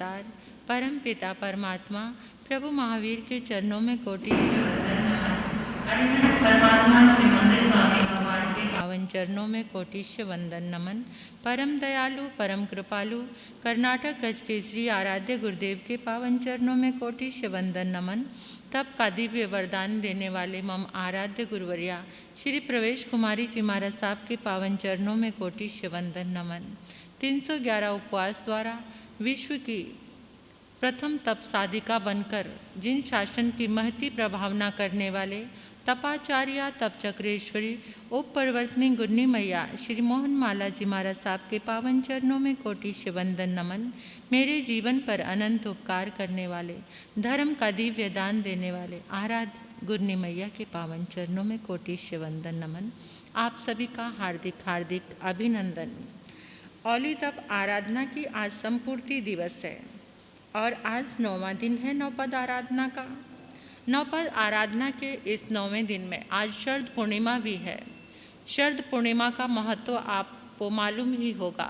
अवतार परम पिता परमात्मा प्रभु महावीर के चरणों में कोटि पावन चरणों में कोटिश्य वंदन नमन। परम दयालु परम कृपालु कर्नाटक गज के श्री आराध्य गुरुदेव के पावन चरणों में कोटिश्य वंदन नमन। तब का दिव्य वरदान देने वाले मम आराध्य गुरुवर्या श्री प्रवेश कुमारी जी महाराज साहब के पावन चरणों में कोटिश्य वंदन नमन। 311 उपवास द्वारा विश्व की प्रथम तप साधिका बनकर जिन शासन की महती प्रभावना करने वाले तपाचार्या तप चक्रेश्वरी उप परिवर्तनी गुन्नी मैया श्री मोहन माला जी महाराज साहब के पावन चरणों में कोटिश्य वंदन नमन। मेरे जीवन पर अनंत उपकार करने वाले धर्म का दिव्य दान देने वाले आराध्य गुन्नी मैया के पावन चरणों में कोटिश्य वंदन नमन। आप सभी का हार्दिक हार्दिक अभिनंदन। औली तप आराधना की आज संपूर्ति दिवस है और आज 9वां दिन है नौपद आराधना का। नौपद आराधना के इस 9वें दिन में आज शरद पूर्णिमा भी है। शरद पूर्णिमा का महत्व आपको मालूम ही होगा।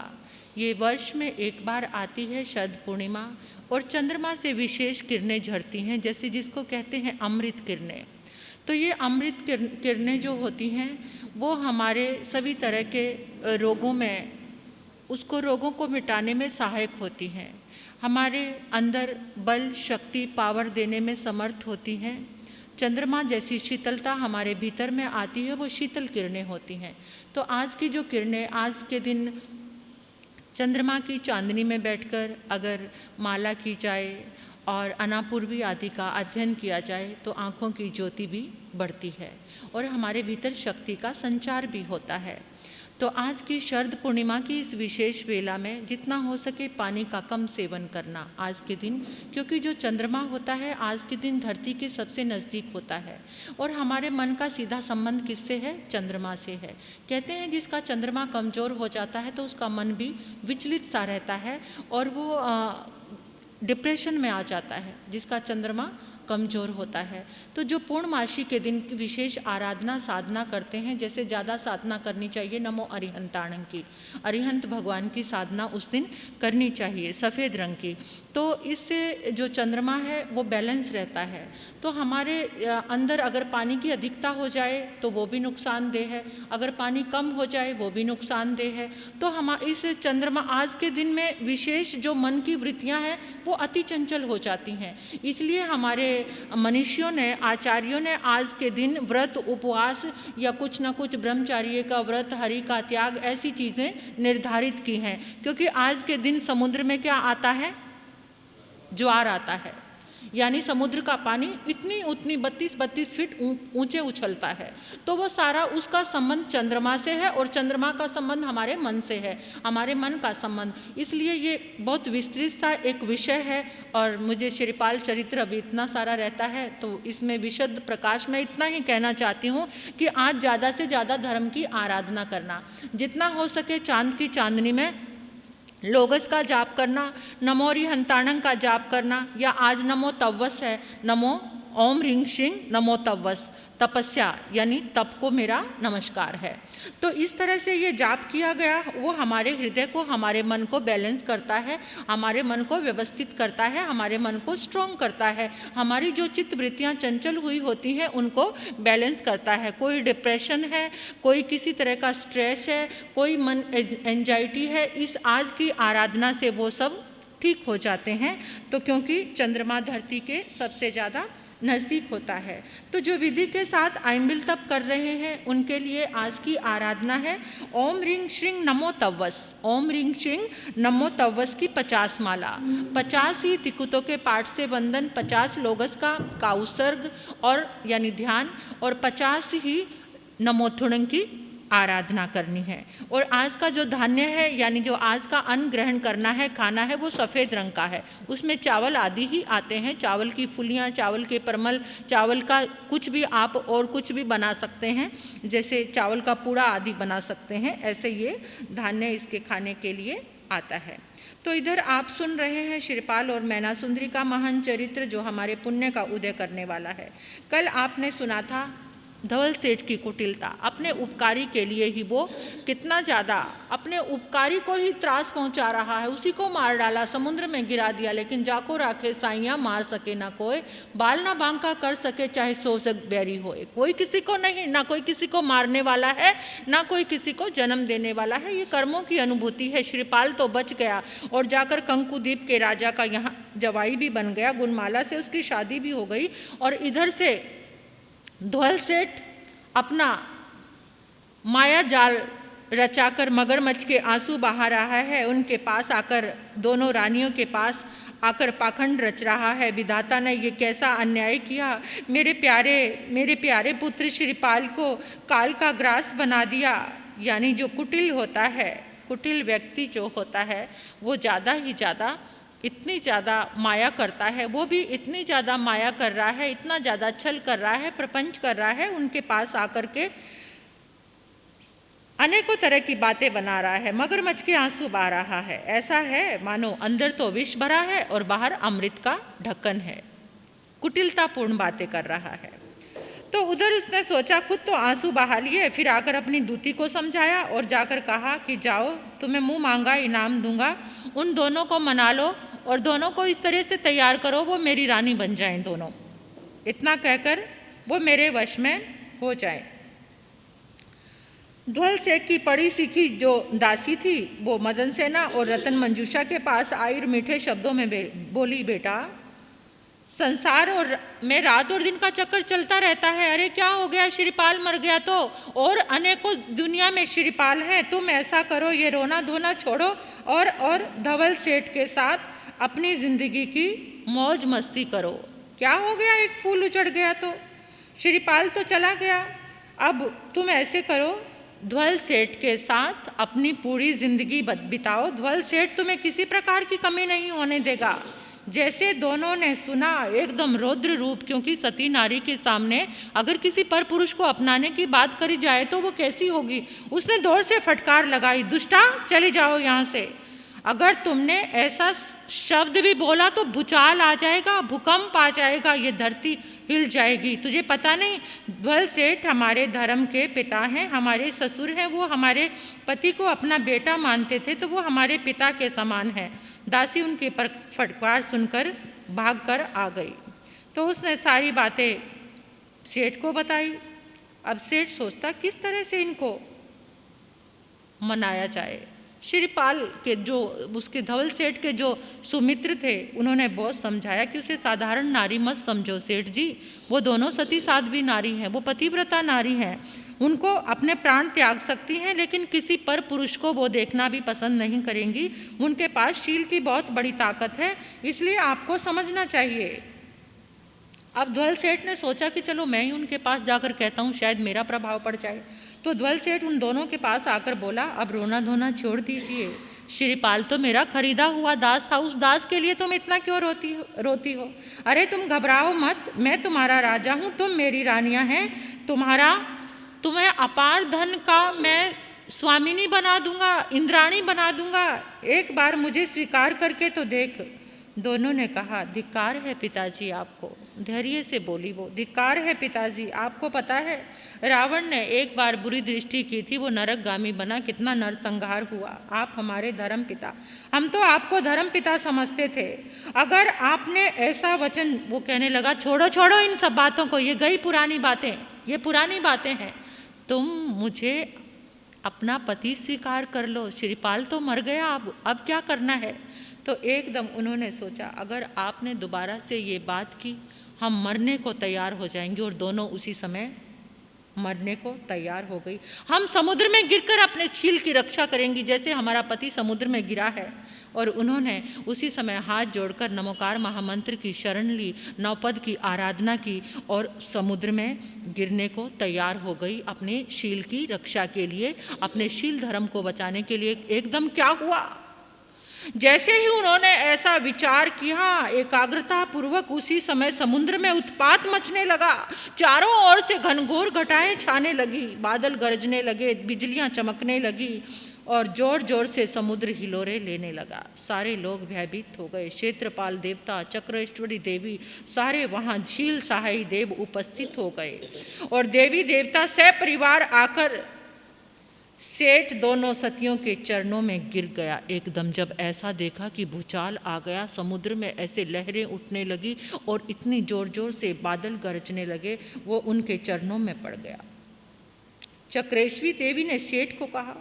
ये वर्ष में एक बार आती है शरद पूर्णिमा और चंद्रमा से विशेष किरणें झड़ती हैं, जैसे जिसको कहते हैं अमृत किरणें। तो ये अमृत किरणें जो होती हैं वो हमारे सभी तरह के रोगों को मिटाने में सहायक होती हैं। हमारे अंदर बल शक्ति पावर देने में समर्थ होती हैं। चंद्रमा जैसी शीतलता हमारे भीतर में आती है वो शीतल किरणें होती हैं। तो आज की जो किरणें आज के दिन चंद्रमा की चांदनी में बैठकर अगर माला की जाए और अनापूर्वी आदि का अध्ययन किया जाए तो आँखों की ज्योति भी बढ़ती है और हमारे भीतर शक्ति का संचार भी होता है। तो आज की शरद पूर्णिमा की इस विशेष वेला में जितना हो सके पानी का कम सेवन करना आज के दिन, क्योंकि जो चंद्रमा होता है आज के दिन धरती के सबसे नज़दीक होता है और हमारे मन का सीधा संबंध किससे है? चंद्रमा से है। कहते हैं जिसका चंद्रमा कमज़ोर हो जाता है तो उसका मन भी विचलित सा रहता है और वो डिप्रेशन में आ जाता है जिसका चंद्रमा कमज़ोर होता है। तो जो पूर्णमासी के दिन विशेष आराधना साधना करते हैं, जैसे ज़्यादा साधना करनी चाहिए नमो अरिहंताणं की, अरिहंत भगवान की साधना उस दिन करनी चाहिए सफ़ेद रंग की। तो इससे जो चंद्रमा है वो बैलेंस रहता है। तो हमारे अंदर अगर पानी की अधिकता हो जाए तो वो भी नुकसानदेह है, अगर पानी कम हो जाए वो भी नुकसानदेह है। तो हम इस चंद्रमा आज के दिन में विशेष जो मन की वृत्तियाँ हैं वो अति चंचल हो जाती हैं। इसलिए हमारे मनीषियों ने आचार्यों ने आज के दिन व्रत उपवास या कुछ न कुछ ब्रह्मचार्य का व्रत हरि का त्याग ऐसी चीज़ें निर्धारित की हैं, क्योंकि आज के दिन समुद्र में क्या आता है? ज्वार आता है, यानी समुद्र का पानी इतनी उतनी 32 फीट ऊंचे उछलता है। तो वो सारा उसका संबंध चंद्रमा से है और चंद्रमा का संबंध हमारे मन से है, हमारे मन का संबंध। इसलिए ये बहुत विस्तृत सा एक विषय है और मुझे श्रीपाल चरित्र अभी इतना सारा रहता है तो इसमें विशद प्रकाश में इतना ही कहना चाहती हूँ कि आज ज़्यादा से ज़्यादा धर्म की आराधना करना, जितना हो सके चांद की चांदनी में लोगस का जाप करना, नमो अरिहंताणं का जाप करना, या आज नमो तव्वस है, नमो ओम ह्रीं श्रीं नमो तव्वस, तपस्या यानी तप को मेरा नमस्कार है। तो इस तरह से ये जाप किया गया वो हमारे हृदय को हमारे मन को बैलेंस करता है, हमारे मन को व्यवस्थित करता है, हमारे मन को स्ट्रॉन्ग करता है, हमारी जो चित्त वृत्तियाँ चंचल हुई होती हैं उनको बैलेंस करता है। कोई डिप्रेशन है, कोई किसी तरह का स्ट्रेस है, कोई मन एंजाइटी है, इस आज की आराधना से वो सब ठीक हो जाते हैं। तो क्योंकि चंद्रमा धरती के सबसे ज़्यादा नज़दीक होता है। तो जो विधि के साथ आइंबिल तप कर रहे हैं उनके लिए आज की आराधना है ओम ह्रीं श्रीं नमो तव्वस। ओम ह्रीं श्रीं नमो तव्वस की 50 माला, 50 ही तिकुतों के पाठ से वंदन, 50 लोगस का उत्सर्ग और यानी ध्यान, और 50 ही नमोथुणं की आराधना करनी है। और आज का जो धान्य है यानी जो आज का अन्न ग्रहण करना है, खाना है, वो सफ़ेद रंग का है। उसमें चावल आदि ही आते हैं, चावल की फुलियाँ, चावल के परमल, चावल का कुछ भी आप और कुछ भी बना सकते हैं, जैसे चावल का पूड़ा आदि बना सकते हैं। ऐसे ये धान्य इसके खाने के लिए आता है। तो इधर आप सुन रहे हैं श्रीपाल और मैना सुंदरी का महान चरित्र जो हमारे पुण्य का उदय करने वाला है। कल आपने सुना था धवल सेठ की कुटिलता, अपने उपकारी के लिए ही वो कितना ज़्यादा अपने उपकारी को ही त्रास पहुंचा रहा है, उसी को मार डाला, समुद्र में गिरा दिया। लेकिन जाको राखे साइयाँ मार सके ना कोई, बाल ना बांका कर सके चाहे 100 से बैरी होए। कोई किसी को नहीं, ना कोई किसी को मारने वाला है, ना कोई किसी को जन्म देने वाला है। ये कर्मों की अनुभूति है। श्रीपाल तो बच गया और जाकर कंकुद्वीप के राजा का यहाँ जवाई भी बन गया, गुणमाला से उसकी शादी भी हो गई। और इधर से धवल सेठ अपना माया जाल रचाकर मगरमच्छ के आंसू बहा रहा है। उनके पास आकर, दोनों रानियों के पास आकर पाखंड रच रहा है। विधाता ने ये कैसा अन्याय किया, मेरे प्यारे पुत्र श्रीपाल को काल का ग्रास बना दिया। यानी जो कुटिल होता है, कुटिल व्यक्ति जो होता है, वो ज़्यादा ही ज़्यादा इतनी ज़्यादा माया करता है, वो भी इतनी ज़्यादा माया कर रहा है, इतना ज़्यादा छल कर रहा है, प्रपंच कर रहा है, उनके पास आकर के अनेकों तरह की बातें बना रहा है, मगरमच्छ के आंसू बहा रहा है। ऐसा है मानो अंदर तो विष भरा है और बाहर अमृत का ढक्कन है, कुटिलतापूर्ण बातें कर रहा है। तो उधर उसने सोचा, खुद तो आंसू बहा लिए, फिर आकर अपनी दूती को समझाया और जाकर कहा कि जाओ, तुम्हें मुंह मांगा इनाम दूंगा, उन दोनों को मना लो और दोनों को इस तरह से तैयार करो वो मेरी रानी बन जाएं दोनों। इतना कहकर वो मेरे वश में हो जाएं। धवल सेठ की पड़ी सीखी जो दासी थी वो मदन सेना और रतन मंजूषा के पास आई और मीठे शब्दों में बोली, बेटा संसार और में रात और दिन का चक्कर चलता रहता है। अरे क्या हो गया, श्रीपाल मर गया तो, और अनेकों दुनिया में श्रीपाल हैं। तुम ऐसा करो, ये रोना धोना छोड़ो और धवल सेठ के साथ अपनी जिंदगी की मौज मस्ती करो। क्या हो गया, एक फूल उजड़ गया तो, श्रीपाल तो चला गया। अब तुम ऐसे करो, धवल सेठ के साथ अपनी पूरी जिंदगी बिताओ। धवल सेठ तुम्हें किसी प्रकार की कमी नहीं होने देगा। जैसे दोनों ने सुना, एकदम रौद्र रूप, क्योंकि सती नारी के सामने अगर किसी पर पुरुष को अपनाने की बात करी जाए तो वो कैसी होगी। उसने जोर से फटकार लगाई, दुष्टा चली जाओ यहाँ से। अगर तुमने ऐसा शब्द भी बोला तो भूचाल आ जाएगा, भूकंप आ जाएगा, ये धरती हिल जाएगी। तुझे पता नहीं, धवल सेठ हमारे धर्म के पिता हैं, हमारे ससुर हैं, वो हमारे पति को अपना बेटा मानते थे, तो वो हमारे पिता के समान है। दासी उनके पर फटकार सुनकर भागकर आ गई। तो उसने सारी बातें सेठ को बताई। अब सेठ सोचता किस तरह से इनको मनाया जाए। श्रीपाल के जो उसके धवल सेठ के जो सुमित्र थे, उन्होंने बहुत समझाया कि उसे साधारण नारी मत समझो सेठ जी, वो दोनों सती साध्वी नारी हैं, वो पतिव्रता नारी हैं, उनको अपने प्राण त्याग सकती हैं, लेकिन किसी पर पुरुष को वो देखना भी पसंद नहीं करेंगी। उनके पास शील की बहुत बड़ी ताकत है, इसलिए आपको समझना चाहिए। अब धवल सेठ ने सोचा कि चलो मैं ही उनके पास जाकर कहता हूँ, शायद मेरा प्रभाव पड़ जाए। तो धवल सेठ उन दोनों के पास आकर बोला, अब रोना धोना छोड़ दीजिए, श्रीपाल तो मेरा खरीदा हुआ दास था, उस दास के लिए तुम इतना क्यों रोती हो। अरे तुम घबराओ मत, मैं तुम्हारा राजा हूँ, तुम मेरी रानियाँ हैं, तुम्हें अपार धन का मैं स्वामिनी बना दूंगा, इंद्राणी बना दूंगा, एक बार मुझे स्वीकार करके तो देख। दोनों ने कहा, धिक्कार है पिताजी आपको। धैर्य से बोली वो, धिक्कार है पिताजी, आपको पता है रावण ने एक बार बुरी दृष्टि की थी, वो नरकगामी बना, कितना नरसंहार हुआ। आप हमारे धर्म पिता, हम तो आपको धर्म पिता समझते थे, अगर आपने ऐसा वचन, वो कहने लगा, छोड़ो छोड़ो इन सब बातों को, ये गई पुरानी बातें, ये पुरानी बातें हैं, तुम मुझे अपना पति स्वीकार कर लो, श्रीपाल तो मर गया, अब क्या करना है। तो एकदम उन्होंने सोचा, अगर आपने दोबारा से ये बात की, हम मरने को तैयार हो जाएंगे, और दोनों उसी समय मरने को तैयार हो गई। हम समुद्र में गिरकर अपने शील की रक्षा करेंगी, जैसे हमारा पति समुद्र में गिरा है। और उन्होंने उसी समय हाथ जोड़कर नमोकार महामंत्र की शरण ली, नवपद की आराधना की और समुद्र में गिरने को तैयार हो गई अपने शील की रक्षा के लिए, अपने शील धर्म को बचाने के लिए। एकदम क्या हुआ, जैसे ही उन्होंने ऐसा विचार किया, एकाग्रता पूर्वक उसी समय समुद्र में उत्पात मचने लगा, चारों ओर से घनघोर घटाएं छाने लगी, बादल गरजने लगे, बिजलियां चमकने लगी, और जोर जोर से समुद्र हिलोरे लेने लगा। सारे लोग भयभीत हो गए। क्षेत्रपाल देवता, चक्रेश्वरी देवी, सारे वहाँ शील सहाय देव उपस्थित हो गए और देवी देवता सपरिवार आकर सेठ दोनों सतियों के चरणों में गिर गया। एकदम जब ऐसा देखा कि भूचाल आ गया, समुद्र में ऐसे लहरें उठने लगी और इतनी जोर जोर से बादल गरजने लगे, वो उनके चरणों में पड़ गया। चक्रेश्वरी देवी ने सेठ को कहा,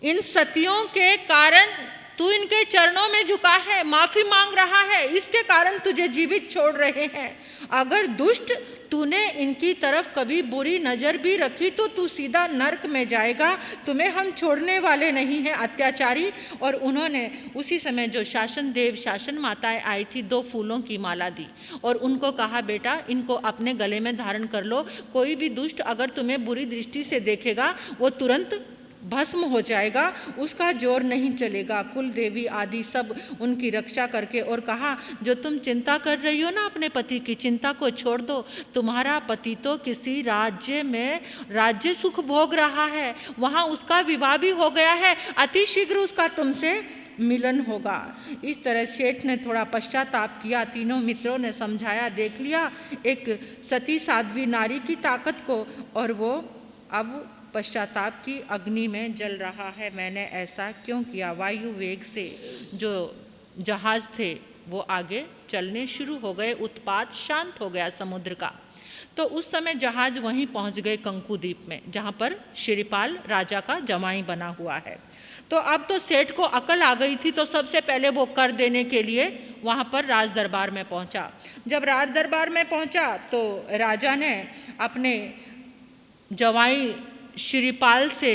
इन सतियों के कारण तू इनके चरणों में झुका है, माफी मांग रहा है, इसके कारण तुझे जीवित छोड़ रहे हैं। अगर दुष्ट तूने इनकी तरफ कभी बुरी नजर भी रखी तो तू सीधा नरक में जाएगा, तुम्हें हम छोड़ने वाले नहीं हैं अत्याचारी। और उन्होंने उसी समय जो शासन देव शासन माताएं आई थी 2 फूलों की माला दी और उनको कहा, बेटा इनको अपने गले में धारण कर लो, कोई भी दुष्ट अगर तुम्हें बुरी दृष्टि से देखेगा वो तुरंत भस्म हो जाएगा, उसका जोर नहीं चलेगा। कुल देवी आदि सब उनकी रक्षा करके और कहा, जो तुम चिंता कर रही हो ना अपने पति की, चिंता को छोड़ दो। तुम्हारा पति तो किसी राज्य में राज्य सुख भोग रहा है, वहाँ उसका विवाह भी हो गया है, अति शीघ्र उसका तुमसे मिलन होगा। इस तरह सेठ ने थोड़ा पश्चाताप किया। तीनों मित्रों ने समझाया, देख लिया एक सती साध्वी नारी की ताकत को, और वो अब पश्चाताप की अग्नि में जल रहा है। मैंने ऐसा क्यों किया? वायु वेग से जो जहाज थे वो आगे चलने शुरू हो गए, उत्पात शांत हो गया समुद्र का। तो उस समय जहाज वहीं पहुंच गए कंकु द्वीप में, जहां पर शिरीपाल राजा का जमाई बना हुआ है। तो अब तो सेठ को अकल आ गई थी, तो सबसे पहले वो कर देने के लिए वहां पर राज दरबार में पहुंचा। जब राज दरबार में पहुंचा तो राजा ने अपने जवाई शिरीपाल से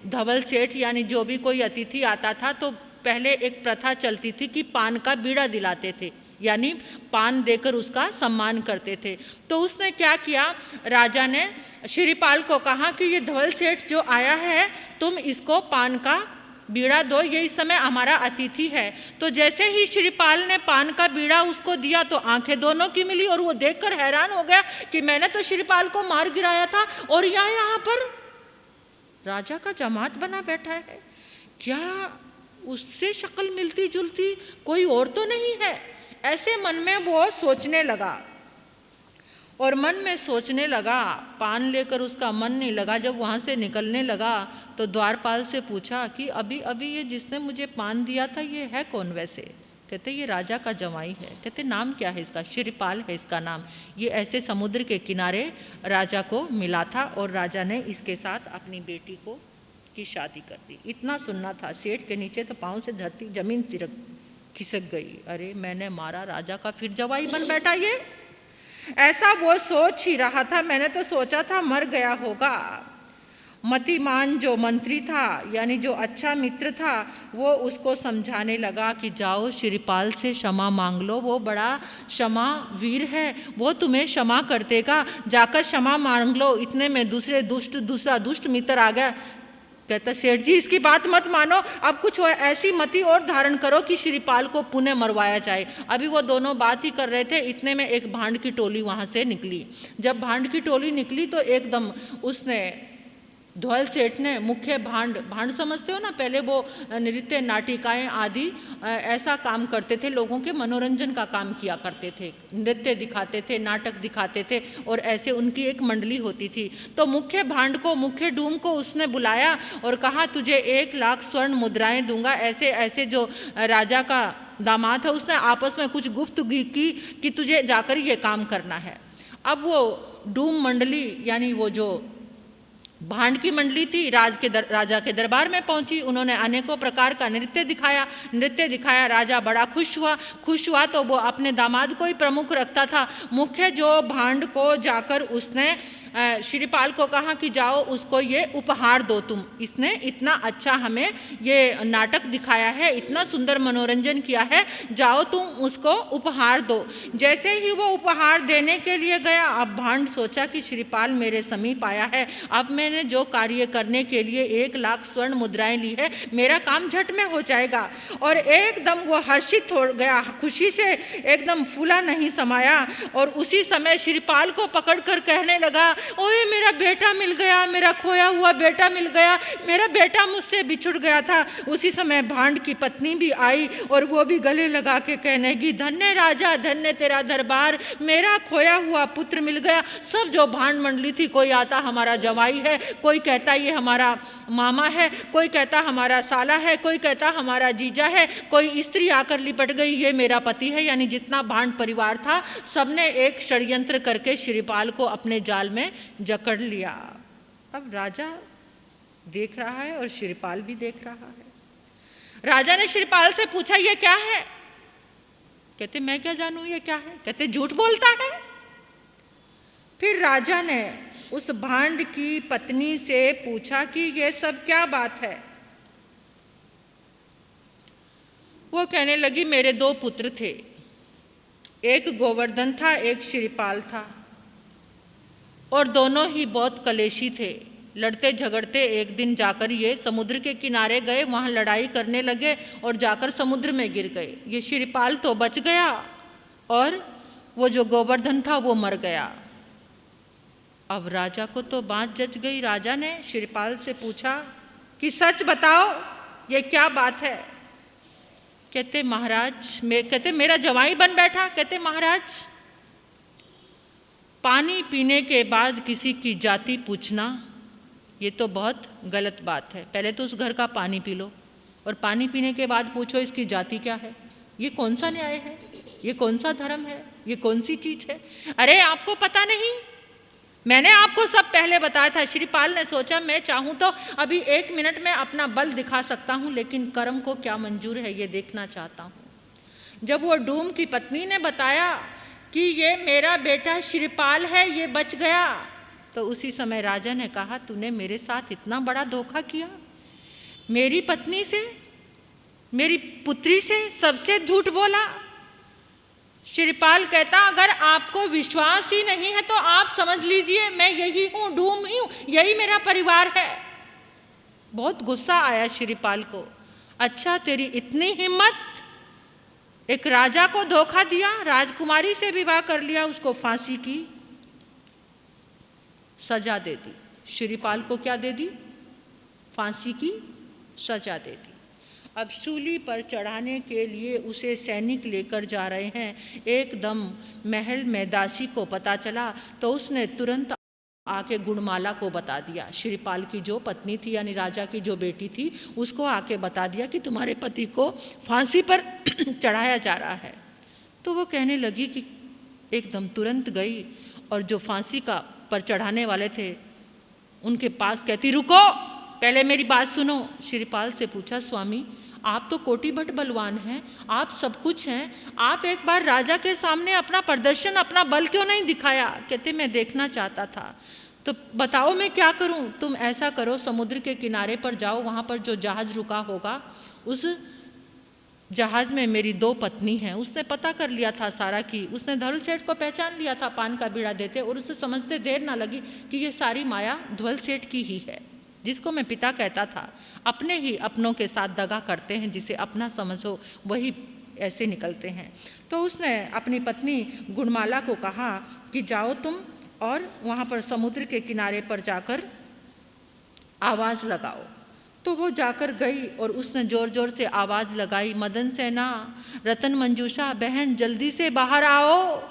धवल सेठ यानी जो भी कोई अतिथि आता था तो पहले एक प्रथा चलती थी कि पान का बीड़ा दिलाते थे, यानी पान देकर उसका सम्मान करते थे। तो उसने क्या किया, राजा ने शिरीपाल को कहा कि ये धवल सेठ जो आया है तुम इसको पान का बीड़ा दो, ये इस समय हमारा अतिथि है। तो जैसे ही शिरीपाल ने पान का बीड़ा उसको दिया तो आंखें दोनों की मिली और वो देखकर हैरान हो गया कि मैंने तो शिरीपाल को मार गिराया था और यहाँ पर राजा का जमात बना बैठा है, क्या उससे शक्ल मिलती जुलती कोई और तो नहीं है? ऐसे मन में वो सोचने लगा और मन में सोचने लगा, पान लेकर उसका मन नहीं लगा। जब वहाँ से निकलने लगा तो द्वारपाल से पूछा कि अभी अभी ये जिसने मुझे पान दिया था ये है कौन वैसे? कहते ये राजा का जमाई है। कहते नाम क्या है इसका? शिरीपाल है इसका नाम। ये ऐसे समुद्र के किनारे राजा को मिला था और राजा ने इसके साथ अपनी बेटी को की शादी कर दी। इतना सुनना था, सेठ के नीचे तो पाँव से धरती जमीन खिसक गई। अरे मैंने मारा राजा का, फिर जवाई बन बैठा ये। ऐसा वो सोच ही रहा था। मैंने तो सोचा था मर गया होगा। मतिमान जो मंत्री था यानी जो अच्छा मित्र था वो उसको समझाने लगा कि जाओ शिरीपाल से क्षमा मांग लो, वो बड़ा क्षमा वीर है, वो तुम्हें क्षमा कर देगा, जाकर क्षमा मांग लो। इतने में दूसरा दुष्ट मित्र आ गया। कहता सेठ जी इसकी बात मत मानो, अब कुछ ऐसी मति और धारण करो कि शिरीपाल को पुनः मरवाया जाए। अभी वो दोनों बात ही कर रहे थे, इतने में एक भांड की टोली वहाँ से निकली। जब भांड की टोली निकली तो एकदम उसने धवल सेठ ने मुख्य भांड समझते हो ना, पहले वो नृत्य नाटिकाएं आदि ऐसा काम करते थे, लोगों के मनोरंजन का काम किया करते थे, नृत्य दिखाते थे, नाटक दिखाते थे और ऐसे उनकी एक मंडली होती थी। तो मुख्य डूम को उसने बुलाया और कहा तुझे 1 लाख स्वर्ण मुद्राएं दूंगा। ऐसे ऐसे जो राजा का दामाद है उसने आपस में कुछ गुफ्तगू की कि तुझे जाकर ये काम करना है। अब वो डूम मंडली यानी वो जो भांड की मंडली थी राजा के दरबार में पहुंची। उन्होंने अनेकों प्रकार का नृत्य दिखाया। राजा बड़ा खुश हुआ तो वो अपने दामाद को ही प्रमुख रखता था। मुख्य जो भांड को जाकर उसने शिरीपाल को कहा कि जाओ उसको ये उपहार दो तुम, इसने इतना अच्छा हमें ये नाटक दिखाया है, इतना सुंदर मनोरंजन किया है, जाओ तुम उसको उपहार दो। जैसे ही वो उपहार देने के लिए गया, अब भांड सोचा कि शिरीपाल मेरे समीप आया है, अब मैंने जो कार्य करने के लिए 1 लाख स्वर्ण मुद्राएं ली है मेरा काम झट में हो जाएगा। और एकदम वो हर्षित हो गया, खुशी से एकदम फूला नहीं समाया और उसी समय शिरीपाल को पकड़कर कहने लगा ओए मेरा बेटा मिल गया, मेरा खोया हुआ बेटा मिल गया, मेरा बेटा मुझसे बिछुड़ गया था। उसी समय भांड की पत्नी भी आई और वो भी गले लगा के कहने लगी, धन्य राजा, धन्य तेरा दरबार, मेरा खोया हुआ पुत्र मिल गया। सब जो भांड मंडली थी, कोई आता हमारा जवाई है, कोई कहता ये हमारा मामा है, कोई कहता हमारा साला है, कोई कहता हमारा जीजा है, कोई स्त्री आकर लिपट गई ये मेरा पति है। यानी जितना भांड परिवार था सबने एक षड्यंत्र करके श्रीपाल को अपने जाल में जकड़ लिया। अब राजा देख रहा है और श्रीपाल भी देख रहा है। राजा ने श्रीपाल से पूछा, ये क्या है? कहते मैं क्या जानूं ये क्या है। कहते झूठ बोलता है। फिर राजा ने उस भांड की पत्नी से पूछा कि ये सब क्या बात है। वो कहने लगी, मेरे 2 पुत्र थे, एक गोवर्धन था, एक श्रीपाल था, और दोनों ही बहुत कलेशी थे। लड़ते झगड़ते एक दिन जाकर ये समुद्र के किनारे गए, वहाँ लड़ाई करने लगे और जाकर समुद्र में गिर गए। ये श्रीपाल तो बच गया और वो जो गोवर्धन था वो मर गया। अब राजा को तो बात जच गई। राजा ने श्रीपाल से पूछा कि सच बताओ ये क्या बात है। कहते महाराज, कहते मेरा जवाई बन बैठा। कहते महाराज, पानी पीने के बाद किसी की जाति पूछना ये तो बहुत गलत बात है। पहले तो उस घर का पानी पी लो और पानी पीने के बाद पूछो इसकी जाति क्या है। ये कौन सा न्याय है? ये कौन सा धर्म है? ये कौन सी चीज है? अरे आपको पता नहीं? मैंने आपको सब पहले बताया था। श्रीपाल ने सोचा, मैं चाहूँ तो अभी 1 मिनट में अपना बल दिखा सकता हूँ, लेकिन कर्म को क्या मंजूर है ये देखना चाहता हूँ। जब वो डूम की पत्नी ने बताया कि ये मेरा बेटा श्रीपाल है, ये बच गया, तो उसी समय राजा ने कहा, तूने मेरे साथ इतना बड़ा धोखा किया, मेरी पत्नी से, मेरी पुत्री से, सबसे झूठ बोला। श्रीपाल कहता, अगर आपको विश्वास ही नहीं है तो आप समझ लीजिए मैं यही हूँ, डूम ही हूँ, यही मेरा परिवार है। बहुत गुस्सा आया श्रीपाल को। अच्छा तेरी इतनी हिम्मत, एक राजा को धोखा दिया, राजकुमारी से विवाह कर लिया, उसको फांसी की सजा दे दी। श्रीपाल को क्या दे दी? फांसी की सजा दे दी। अब सूली पर चढ़ाने के लिए उसे सैनिक लेकर जा रहे हैं। एकदम महल में दासी को पता चला तो उसने तुरंत आके गुणमाला को बता दिया। श्रीपाल की जो पत्नी थी यानी राजा की जो बेटी थी उसको आके बता दिया कि तुम्हारे पति को फांसी पर चढ़ाया जा रहा है। तो वो कहने लगी कि एकदम तुरंत गई और जो फांसी का पर चढ़ाने वाले थे उनके पास कहती, रुको पहले मेरी बात सुनो। श्रीपाल से पूछा, स्वामी आप तो कोटि भट बलवान हैं, आप सब कुछ हैं, आप एक बार राजा के सामने अपना प्रदर्शन, अपना बल क्यों नहीं दिखाया? कहते मैं देखना चाहता था। तो बताओ मैं क्या करूं? तुम ऐसा करो, समुद्र के किनारे पर जाओ, वहाँ पर जो जहाज रुका होगा उस जहाज में मेरी 2 पत्नी हैं। उसने पता कर लिया था सारा की, उसने धवल सेठ को पहचान लिया था पान का बीड़ा देते, और उसे समझते देर ना लगी कि ये सारी माया धवल सेठ की ही है, जिसको मैं पिता कहता था। अपने ही अपनों के साथ दगा करते हैं, जिसे अपना समझो वही ऐसे निकलते हैं। तो उसने अपनी पत्नी गुणमाला को कहा कि जाओ तुम और वहाँ पर समुद्र के किनारे पर जाकर आवाज़ लगाओ। तो वो जाकर गई और उसने ज़ोर ज़ोर से आवाज़ लगाई, मदन सेना, रतन मंजूषा, बहन जल्दी से बाहर आओ,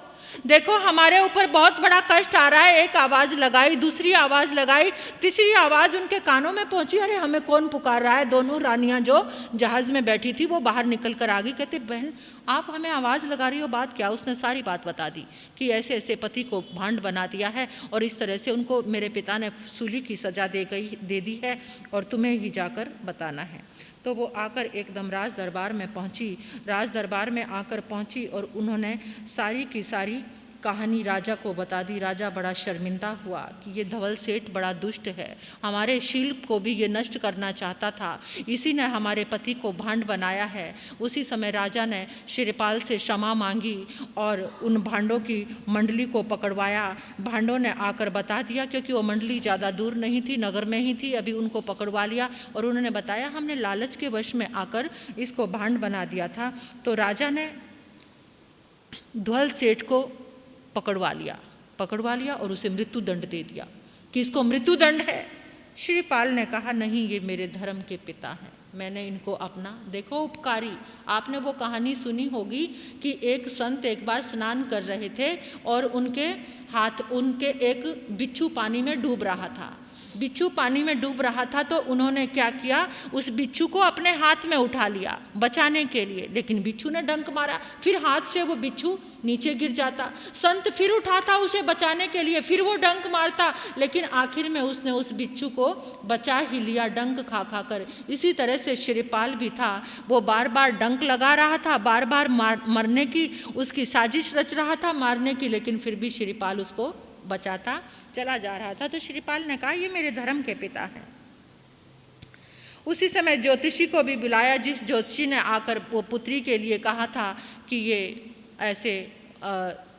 देखो हमारे ऊपर बहुत बड़ा कष्ट आ रहा है। एक आवाज़ लगाई, दूसरी आवाज़ लगाई, तीसरी आवाज़ उनके कानों में पहुंची, अरे हमें कौन पुकार रहा है। दोनों रानियां जो जहाज़ में बैठी थी वो बाहर निकल कर आ गई। कहते बहन आप हमें आवाज़ लगा रही हो, बात क्या? उसने सारी बात बता दी कि ऐसे ऐसे पति को भांड बना दिया है और इस तरह से उनको मेरे पिता ने सूली की सज़ा दे दी है और तुम्हें ही जाकर बताना है। तो वो आकर एकदम राज दरबार में पहुंची। राज दरबार में आकर पहुंची और उन्होंने सारी की सारी कहानी राजा को बता दी। राजा बड़ा शर्मिंदा हुआ कि ये धवल सेठ बड़ा दुष्ट है, हमारे शील को भी ये नष्ट करना चाहता था, इसी ने हमारे पति को भांड बनाया है। उसी समय राजा ने श्रीपाल से क्षमा मांगी और उन भांडों की मंडली को पकड़वाया। भांडों ने आकर बता दिया, क्योंकि वो मंडली ज़्यादा दूर नहीं थी, नगर में ही थी, अभी उनको पकड़वा लिया और उन्होंने बताया हमने लालच के वश में आकर इसको भांड बना दिया था। तो राजा ने धवल सेठ को पकड़वा लिया। पकड़वा लिया और उसे मृत्यु दंड दे दिया कि इसको मृत्यु दंड है। श्रीपाल ने कहा नहीं, ये मेरे धर्म के पिता हैं, मैंने इनको अपना, देखो उपकारी। आपने वो कहानी सुनी होगी कि एक संत एक बार स्नान कर रहे थे और उनके एक बिच्छू पानी में डूब रहा था। बिच्छू पानी में डूब रहा था तो उन्होंने क्या किया, उस बिच्छू को अपने हाथ में उठा लिया बचाने के लिए, लेकिन बिच्छू ने डंक मारा, फिर हाथ से वो बिच्छू नीचे गिर जाता। संत फिर उठाता उसे बचाने के लिए, फिर वो डंक मारता, लेकिन आखिर में उसने उस बिच्छू को बचा ही लिया डंक खा खा कर। इसी तरह से श्रीपाल भी था, वो बार बार डंक लगा रहा था, बार बार मरने की उसकी साजिश रच रहा था मारने की, लेकिन फिर भी श्रीपाल उसको बचाता चला जा रहा था। तो श्रीपाल ने कहा ये मेरे धर्म के पिता हैं। उसी समय ज्योतिषी को भी बुलाया, जिस ज्योतिषी ने आकर वो पुत्री के लिए कहा था कि ये ऐसे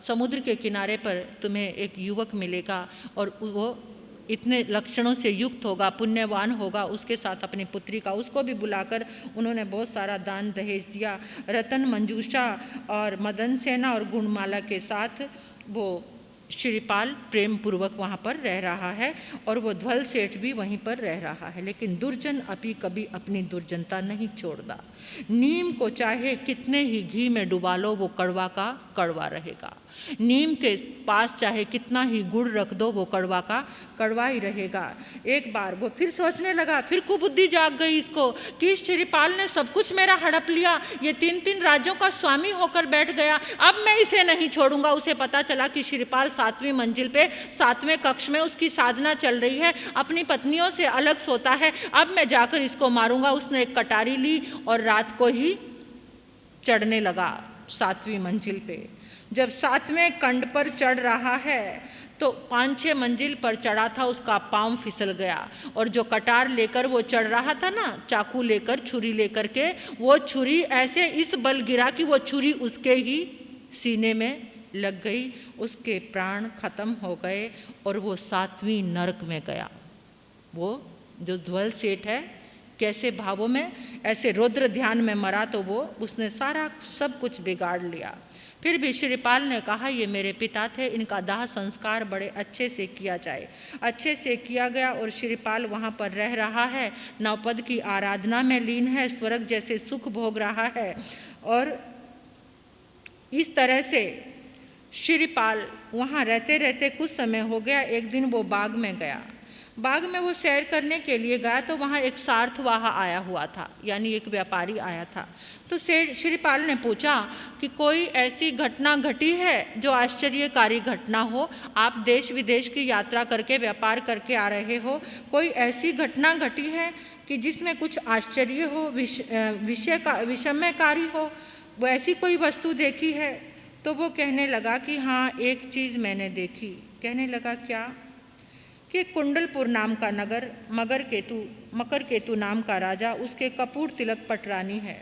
समुद्र के किनारे पर तुम्हें एक युवक मिलेगा और वो इतने लक्षणों से युक्त होगा, पुण्यवान होगा, उसके साथ अपनी पुत्री का, उसको भी बुलाकर उन्होंने बहुत सारा दान दहेज दिया। रतन, मंजूषा और मदन सेना और गुणमाला के साथ वो श्रीपाल प्रेम पूर्वक वहाँ पर रह रहा है और वो ध्वल सेठ भी वहीं पर रह रहा है। लेकिन दुर्जन अपी कभी अपनी दुर्जनता नहीं छोड़ता। नीम को चाहे कितने ही घी में डुबा लो वो कड़वा का कड़वा रहेगा। नीम के पास चाहे कितना ही गुड़ रख दो वो कड़वा का कड़वा ही रहेगा। एक बार वो फिर सोचने लगा, फिर कुबुद्धि जाग गई इसको कि श्रीपाल ने सब कुछ मेरा हड़प लिया, ये 3-3 राज्यों का स्वामी होकर बैठ गया, अब मैं इसे नहीं छोड़ूंगा। उसे पता चला कि श्रीपाल 7वीं मंजिल पे 7वें कक्ष में उसकी साधना चल रही है, अपनी पत्नियों से अलग सोता है, अब मैं जाकर इसको मारूंगा। उसने एक कटारी ली और रात को ही चढ़ने लगा 7वीं मंजिल पे। जब 7वें खंड पर चढ़ रहा है तो 5-6 मंजिल पर चढ़ा था, उसका पाँव फिसल गया और जो कटार लेकर वो चढ़ रहा था ना, चाकू लेकर, छुरी लेकर के, वो छुरी ऐसे इस बल गिरा कि वो छुरी उसके ही सीने में लग गई, उसके प्राण खत्म हो गए और वो 7वीं नरक में गया। वो जो ध्वल सेठ है कैसे भावों में ऐसे रुद्र ध्यान में मरा, तो वो उसने सारा सब कुछ बिगाड़ लिया। फिर भी श्रीपाल ने कहा ये मेरे पिता थे, इनका दाह संस्कार बड़े अच्छे से किया जाए। अच्छे से किया गया और श्रीपाल वहाँ पर रह रहा है, नवपद की आराधना में लीन है, स्वर्ग जैसे सुख भोग रहा है। और इस तरह से श्रीपाल वहाँ रहते रहते कुछ समय हो गया। एक दिन वो बाग में गया, बाग में वो सैर करने के लिए गया तो वहाँ एक सार्थवाह आया हुआ था, यानी एक व्यापारी आया था। तो श्रीपाल ने पूछा कि कोई ऐसी घटना घटी है जो आश्चर्यकारी घटना हो, आप देश विदेश की यात्रा करके व्यापार करके आ रहे हो, कोई ऐसी घटना घटी है कि जिसमें कुछ आश्चर्य हो, विषमयकारी हो, वो ऐसी कोई वस्तु देखी है? तो वो कहने लगा कि हाँ एक चीज़ मैंने देखी। कहने लगा क्या? कि कुंडलपुर नाम का नगर, मकर केतु नाम का राजा, उसके कपूर तिलक पटरानी है,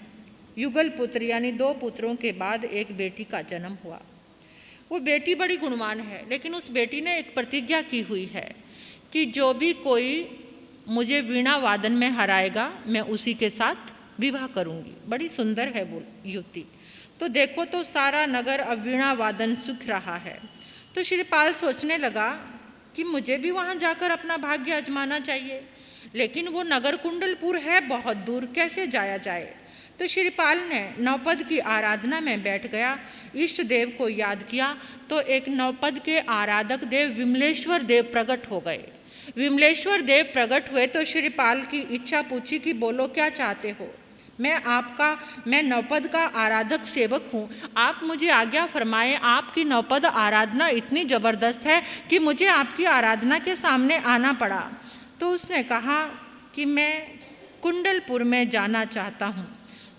युगल पुत्र यानी 2 पुत्रों के बाद एक बेटी का जन्म हुआ। वो बेटी बड़ी गुणवान है, लेकिन उस बेटी ने एक प्रतिज्ञा की हुई है कि जो भी कोई मुझे वीणा वादन में हराएगा मैं उसी के साथ विवाह करूंगी। बड़ी सुंदर है वो युवती। तो देखो तो सारा नगर अब वीणा वादन सीख रहा है। तो श्रीपाल सोचने लगा कि मुझे भी वहाँ जाकर अपना भाग्य आजमाना चाहिए, लेकिन वो नगर कुंडलपुर है बहुत दूर, कैसे जाया जाए? तो श्रीपाल ने नवपद की आराधना में बैठ गया, इष्ट देव को याद किया तो एक नवपद के आराधक देव विमलेश्वर देव प्रकट हो गए। विमलेश्वर देव प्रकट हुए तो श्रीपाल की इच्छा पूछी कि बोलो क्या चाहते हो? मैं नवपद का आराधक सेवक हूँ, आप मुझे आज्ञा फरमाएं। आपकी नवपद आराधना इतनी ज़बरदस्त है कि मुझे आपकी आराधना के सामने आना पड़ा। तो उसने कहा कि मैं कुंडलपुर में जाना चाहता हूँ।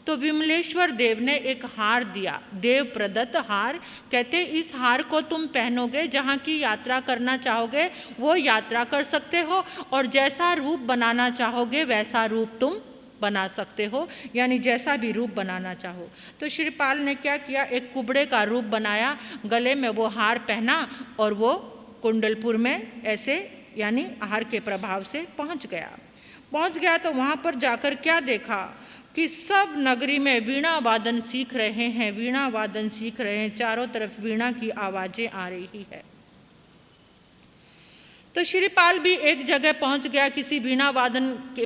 तो विमलेश्वर देव ने एक हार दिया, देव प्रदत्त हार। कहते इस हार को तुम पहनोगे, जहाँ की यात्रा करना चाहोगे वो यात्रा कर सकते हो और जैसा रूप बनाना चाहोगे वैसा रूप तुम बना सकते हो, यानी जैसा भी रूप बनाना चाहो। तो श्रीपाल ने क्या किया, एक कुबड़े का रूप बनाया, गले में वो हार पहना और वो कुंडलपुर में ऐसे यानी हार के प्रभाव से पहुंच गया। तो वहाँ पर जाकर क्या देखा कि सब नगरी में वीणा वादन सीख रहे हैं, चारों तरफ वीणा की आवाज़ें आ रही है। तो श्रीपाल भी एक जगह पहुंच गया किसी वीणा वादन के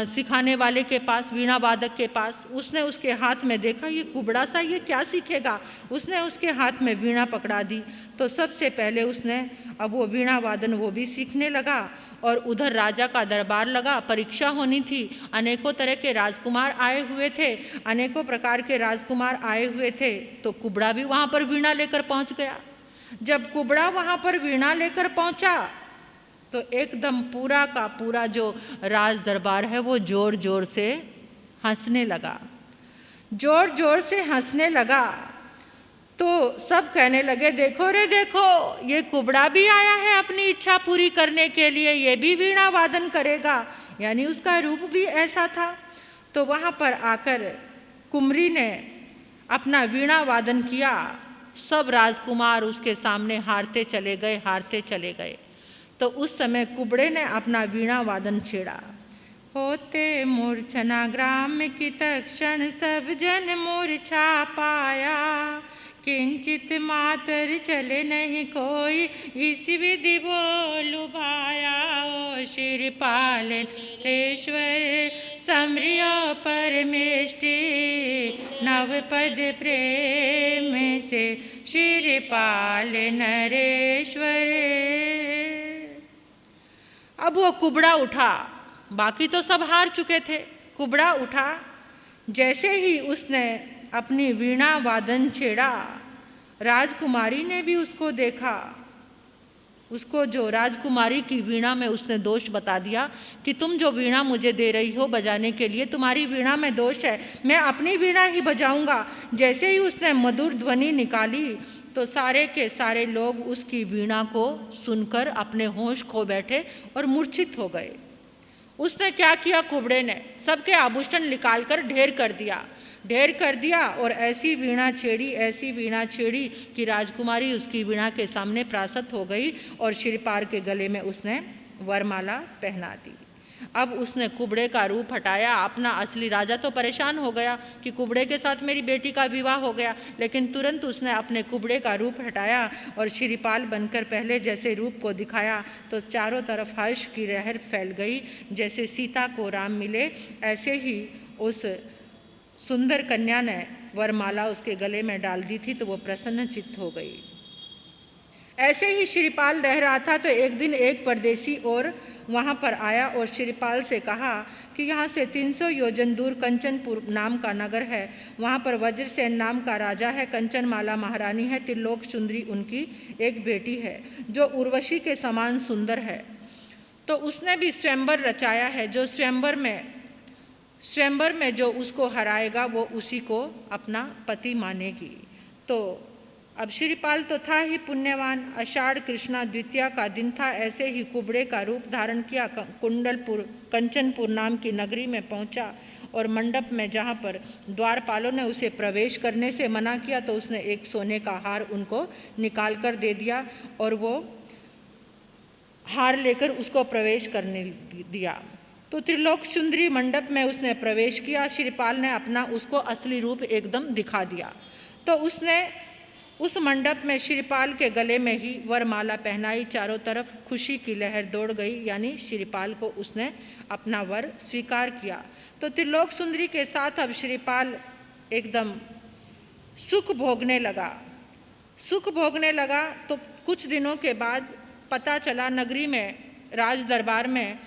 सिखाने वाले के पास, वीणा वादक के पास। उसने उसके हाथ में देखा, ये कुबड़ा सा ये क्या सीखेगा। उसने उसके हाथ में वीणा पकड़ा दी। तो सबसे पहले उसने अब वो वीणा वादन वो भी सीखने लगा। और उधर राजा का दरबार लगा, परीक्षा होनी थी। अनेकों तरह के राजकुमार आए हुए थे, अनेकों प्रकार के राजकुमार आए हुए थे। तो कुबड़ा भी वहाँ पर वीणा लेकर पहुँच गया। जब कुबड़ा वहाँ पर वीणा लेकर पहुँचा तो एकदम पूरा का पूरा जो राज दरबार है वो जोर जोर से हंसने लगा, जोर जोर से हंसने लगा। तो सब कहने लगे, देखो रे देखो, ये कुबड़ा भी आया है अपनी इच्छा पूरी करने के लिए, ये भी वीणा वादन करेगा। यानी उसका रूप भी ऐसा था। तो वहाँ पर आकर कुमरी ने अपना वीणा वादन किया। सब राजकुमार उसके सामने हारते चले गए, हारते चले गए। तो उस समय कुबड़े ने अपना वीणा वादन छेड़ा। होते मूर्छना ग्राम की तक्षण सब जन मूर्छा पाया, किंचित मातर चले नहीं कोई इस विधि बोलु भाया। ओ श्रीपालेश्वर समरियो परमेष्टि, नवपद प्रेम से श्रीपाल नरेश्वर। अब वो कुबड़ा उठा, बाकी तो सब हार चुके थे। कुबड़ा उठा, जैसे ही उसने अपनी वीणा वादन छेड़ा, राजकुमारी ने भी उसको देखा। उसको जो राजकुमारी की वीणा में उसने दोष बता दिया कि तुम जो वीणा मुझे दे रही हो बजाने के लिए, तुम्हारी वीणा में दोष है, मैं अपनी वीणा ही बजाऊंगा। जैसे ही उसने मधुर ध्वनि निकाली तो सारे के सारे लोग उसकी वीणा को सुनकर अपने होश खो बैठे और मूर्छित हो गए। उसने क्या किया, कुबड़े ने सबके आभूषण निकाल कर ढेर कर दिया, ढेर कर दिया और ऐसी वीणा छेड़ी, ऐसी वीणा छेड़ी कि राजकुमारी उसकी वीणा के सामने प्रासत हो गई और श्रीपाल के गले में उसने वरमाला पहना दी। अब उसने कुबड़े का रूप हटाया। अपना असली राजा तो परेशान हो गया कि कुबड़े के साथ मेरी बेटी का विवाह हो गया, लेकिन तुरंत उसने अपने कुबड़े का रूप हटाया और श्रीपाल बनकर पहले जैसे रूप को दिखाया तो चारों तरफ हर्ष की लहर फैल गई। जैसे सीता को राम मिले, ऐसे ही उस सुंदर कन्या ने वरमाला उसके गले में डाल दी थी तो वो प्रसन्न चित्त हो गई। ऐसे ही श्रीपाल रह रहा था तो एक दिन एक परदेशी और वहाँ पर आया और श्रीपाल से कहा कि यहाँ से 300 योजन दूर कंचनपुर नाम का नगर है, वहाँ पर वज्रसेन नाम का राजा है, कंचनमाला महारानी है, त्रिलोक सुंदरी उनकी एक बेटी है जो उर्वशी के समान सुंदर है। तो उसने भी स्वयंवर रचाया है, जो स्वयंवर में जो उसको हराएगा वो उसी को अपना पति मानेगी। तो अब श्रीपाल तो था ही पुण्यवान। आषाढ़ कृष्णा द्वितीया का दिन था। ऐसे ही कुबड़े का रूप धारण किया, कंचनपुर नाम की नगरी में पहुंचा और मंडप में जहां पर द्वारपालों ने उसे प्रवेश करने से मना किया तो उसने एक सोने का हार उनको निकाल कर दे दिया और वो हार लेकर उसको प्रवेश करने दिया। तो त्रिलोक सुंदरी मंडप में उसने प्रवेश किया। श्रीपाल ने अपना उसको असली रूप एकदम दिखा दिया। तो उसने उस मंडप में श्रीपाल के गले में ही वरमाला पहनाई। चारों तरफ खुशी की लहर दौड़ गई, यानी श्रीपाल को उसने अपना वर स्वीकार किया। तो त्रिलोक सुंदरी के साथ अब श्रीपाल एकदम सुख भोगने लगा। सुख भोगने लगा तो कुछ दिनों के बाद पता चला, नगरी में राज दरबार में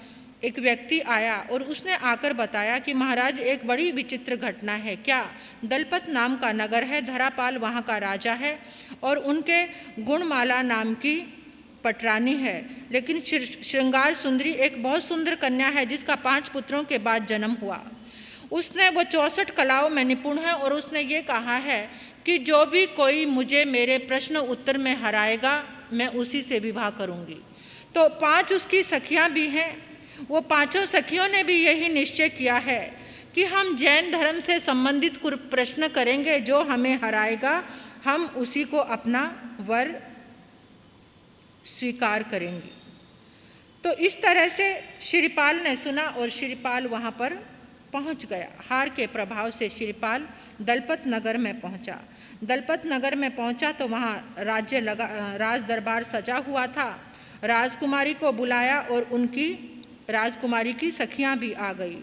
एक व्यक्ति आया और उसने आकर बताया कि महाराज एक बड़ी विचित्र घटना है। क्या? दलपत नाम का नगर है, धरापाल वहाँ का राजा है और उनके गुणमाला नाम की पटरानी है, लेकिन श्रृंगार सुंदरी एक बहुत सुंदर कन्या है जिसका 5 पुत्रों के बाद जन्म हुआ। उसने वो 64 कलाओं में निपुण है और उसने ये कहा है कि जो भी कोई मुझे मेरे प्रश्न उत्तर में हराएगा मैं उसी से विवाह करूँगी। तो 5 उसकी सखियाँ भी हैं। वो 5 सखियों ने भी यही निश्चय किया है कि हम जैन धर्म से संबंधित कुछ प्रश्न करेंगे, जो हमें हराएगा हम उसी को अपना वर स्वीकार करेंगे। तो इस तरह से श्रीपाल ने सुना और श्रीपाल वहाँ पर पहुँच गया। हार के प्रभाव से श्रीपाल दलपत नगर में पहुँचा। दलपत नगर में पहुँचा तो वहाँ राज दरबार सजा हुआ था। राजकुमारी को बुलाया और उनकी राजकुमारी की सखियां भी आ गई।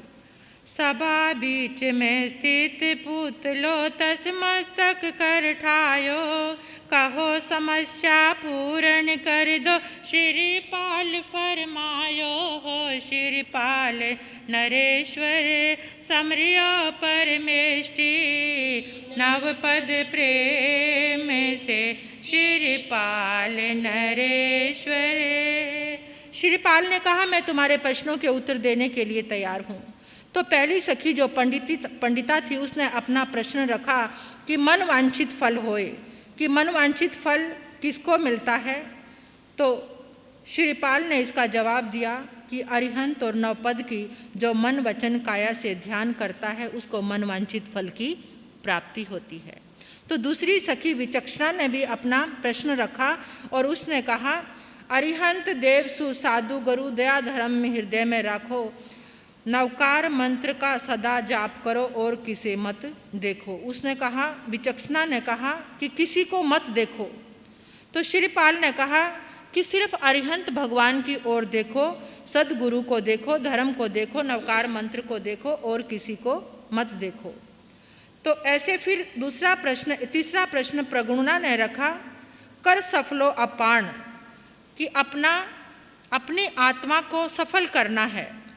सभा बीच में स्थित पुतलो तस मस्तक कर ठायो, कहो समस्या पूर्ण कर दो श्रीपाल फरमायो हो। श्रीपाल नरेश्वर समरियो परमेष्टि, नवपद प्रेम से श्रीपाल नरेश्वर। श्रीपाल ने कहा, मैं तुम्हारे प्रश्नों के उत्तर देने के लिए तैयार हूँ। तो पहली सखी जो पंडिता थी उसने अपना प्रश्न रखा कि मन वांछित फल होए, कि मन वांछित फल किसको मिलता है। तो श्रीपाल ने इसका जवाब दिया कि अरिहंत और नवपद की जो मन वचन काया से ध्यान करता है उसको मन वांछित फल की प्राप्ति होती है। तो दूसरी सखी विचक्षणा ने भी अपना प्रश्न रखा और उसने कहा, अरिहंत देव सुसाधु गुरु दया धर्म में हृदय में रखो, नवकार मंत्र का सदा जाप करो और किसे मत देखो। उसने कहा, विचक्षणा ने कहा कि किसी को मत देखो। तो श्रीपाल ने कहा कि सिर्फ अरिहंत भगवान की ओर देखो, सदगुरु को देखो, धर्म को देखो, नवकार मंत्र को देखो और किसी को मत देखो। तो ऐसे फिर तीसरा प्रश्न प्रगुणा ने रखा, कर सफलो अपान, कि अपनी आत्मा को सफल करना है।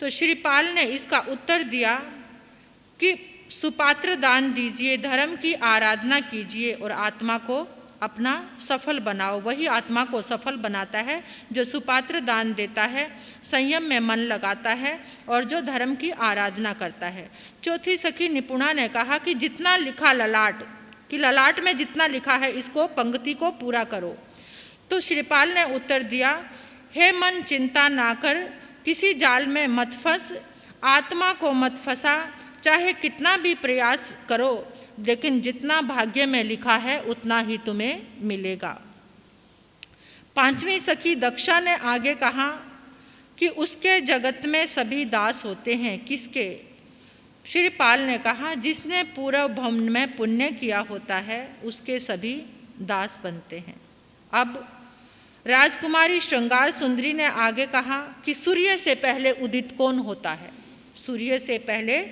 तो श्रीपाल ने इसका उत्तर दिया कि सुपात्र दान दीजिए, धर्म की आराधना कीजिए और आत्मा को अपना सफल बनाओ। वही आत्मा को सफल बनाता है जो सुपात्र दान देता है, संयम में मन लगाता है और जो धर्म की आराधना करता है। चौथी सखी निपुणा ने कहा कि जितना लिखा ललाट, कि ललाट में जितना लिखा है इसको पंक्ति को पूरा करो। तो श्रीपाल ने उत्तर दिया, हे मन चिंता ना कर, किसी जाल में मत फंस, आत्मा को मत फंसा, चाहे कितना भी प्रयास करो, लेकिन जितना भाग्य में लिखा है उतना ही तुम्हें मिलेगा। पांचवी सखी दक्षा ने आगे कहा कि उसके जगत में सभी दास होते हैं। किसके? श्रीपाल ने कहा, जिसने पूर्व भवन में पुण्य किया होता है उसके सभी दास बनते हैं। अब राजकुमारी श्रृंगार सुंदरी ने आगे कहा कि सूर्य से पहले उदित कौन होता है? सूर्य से पहले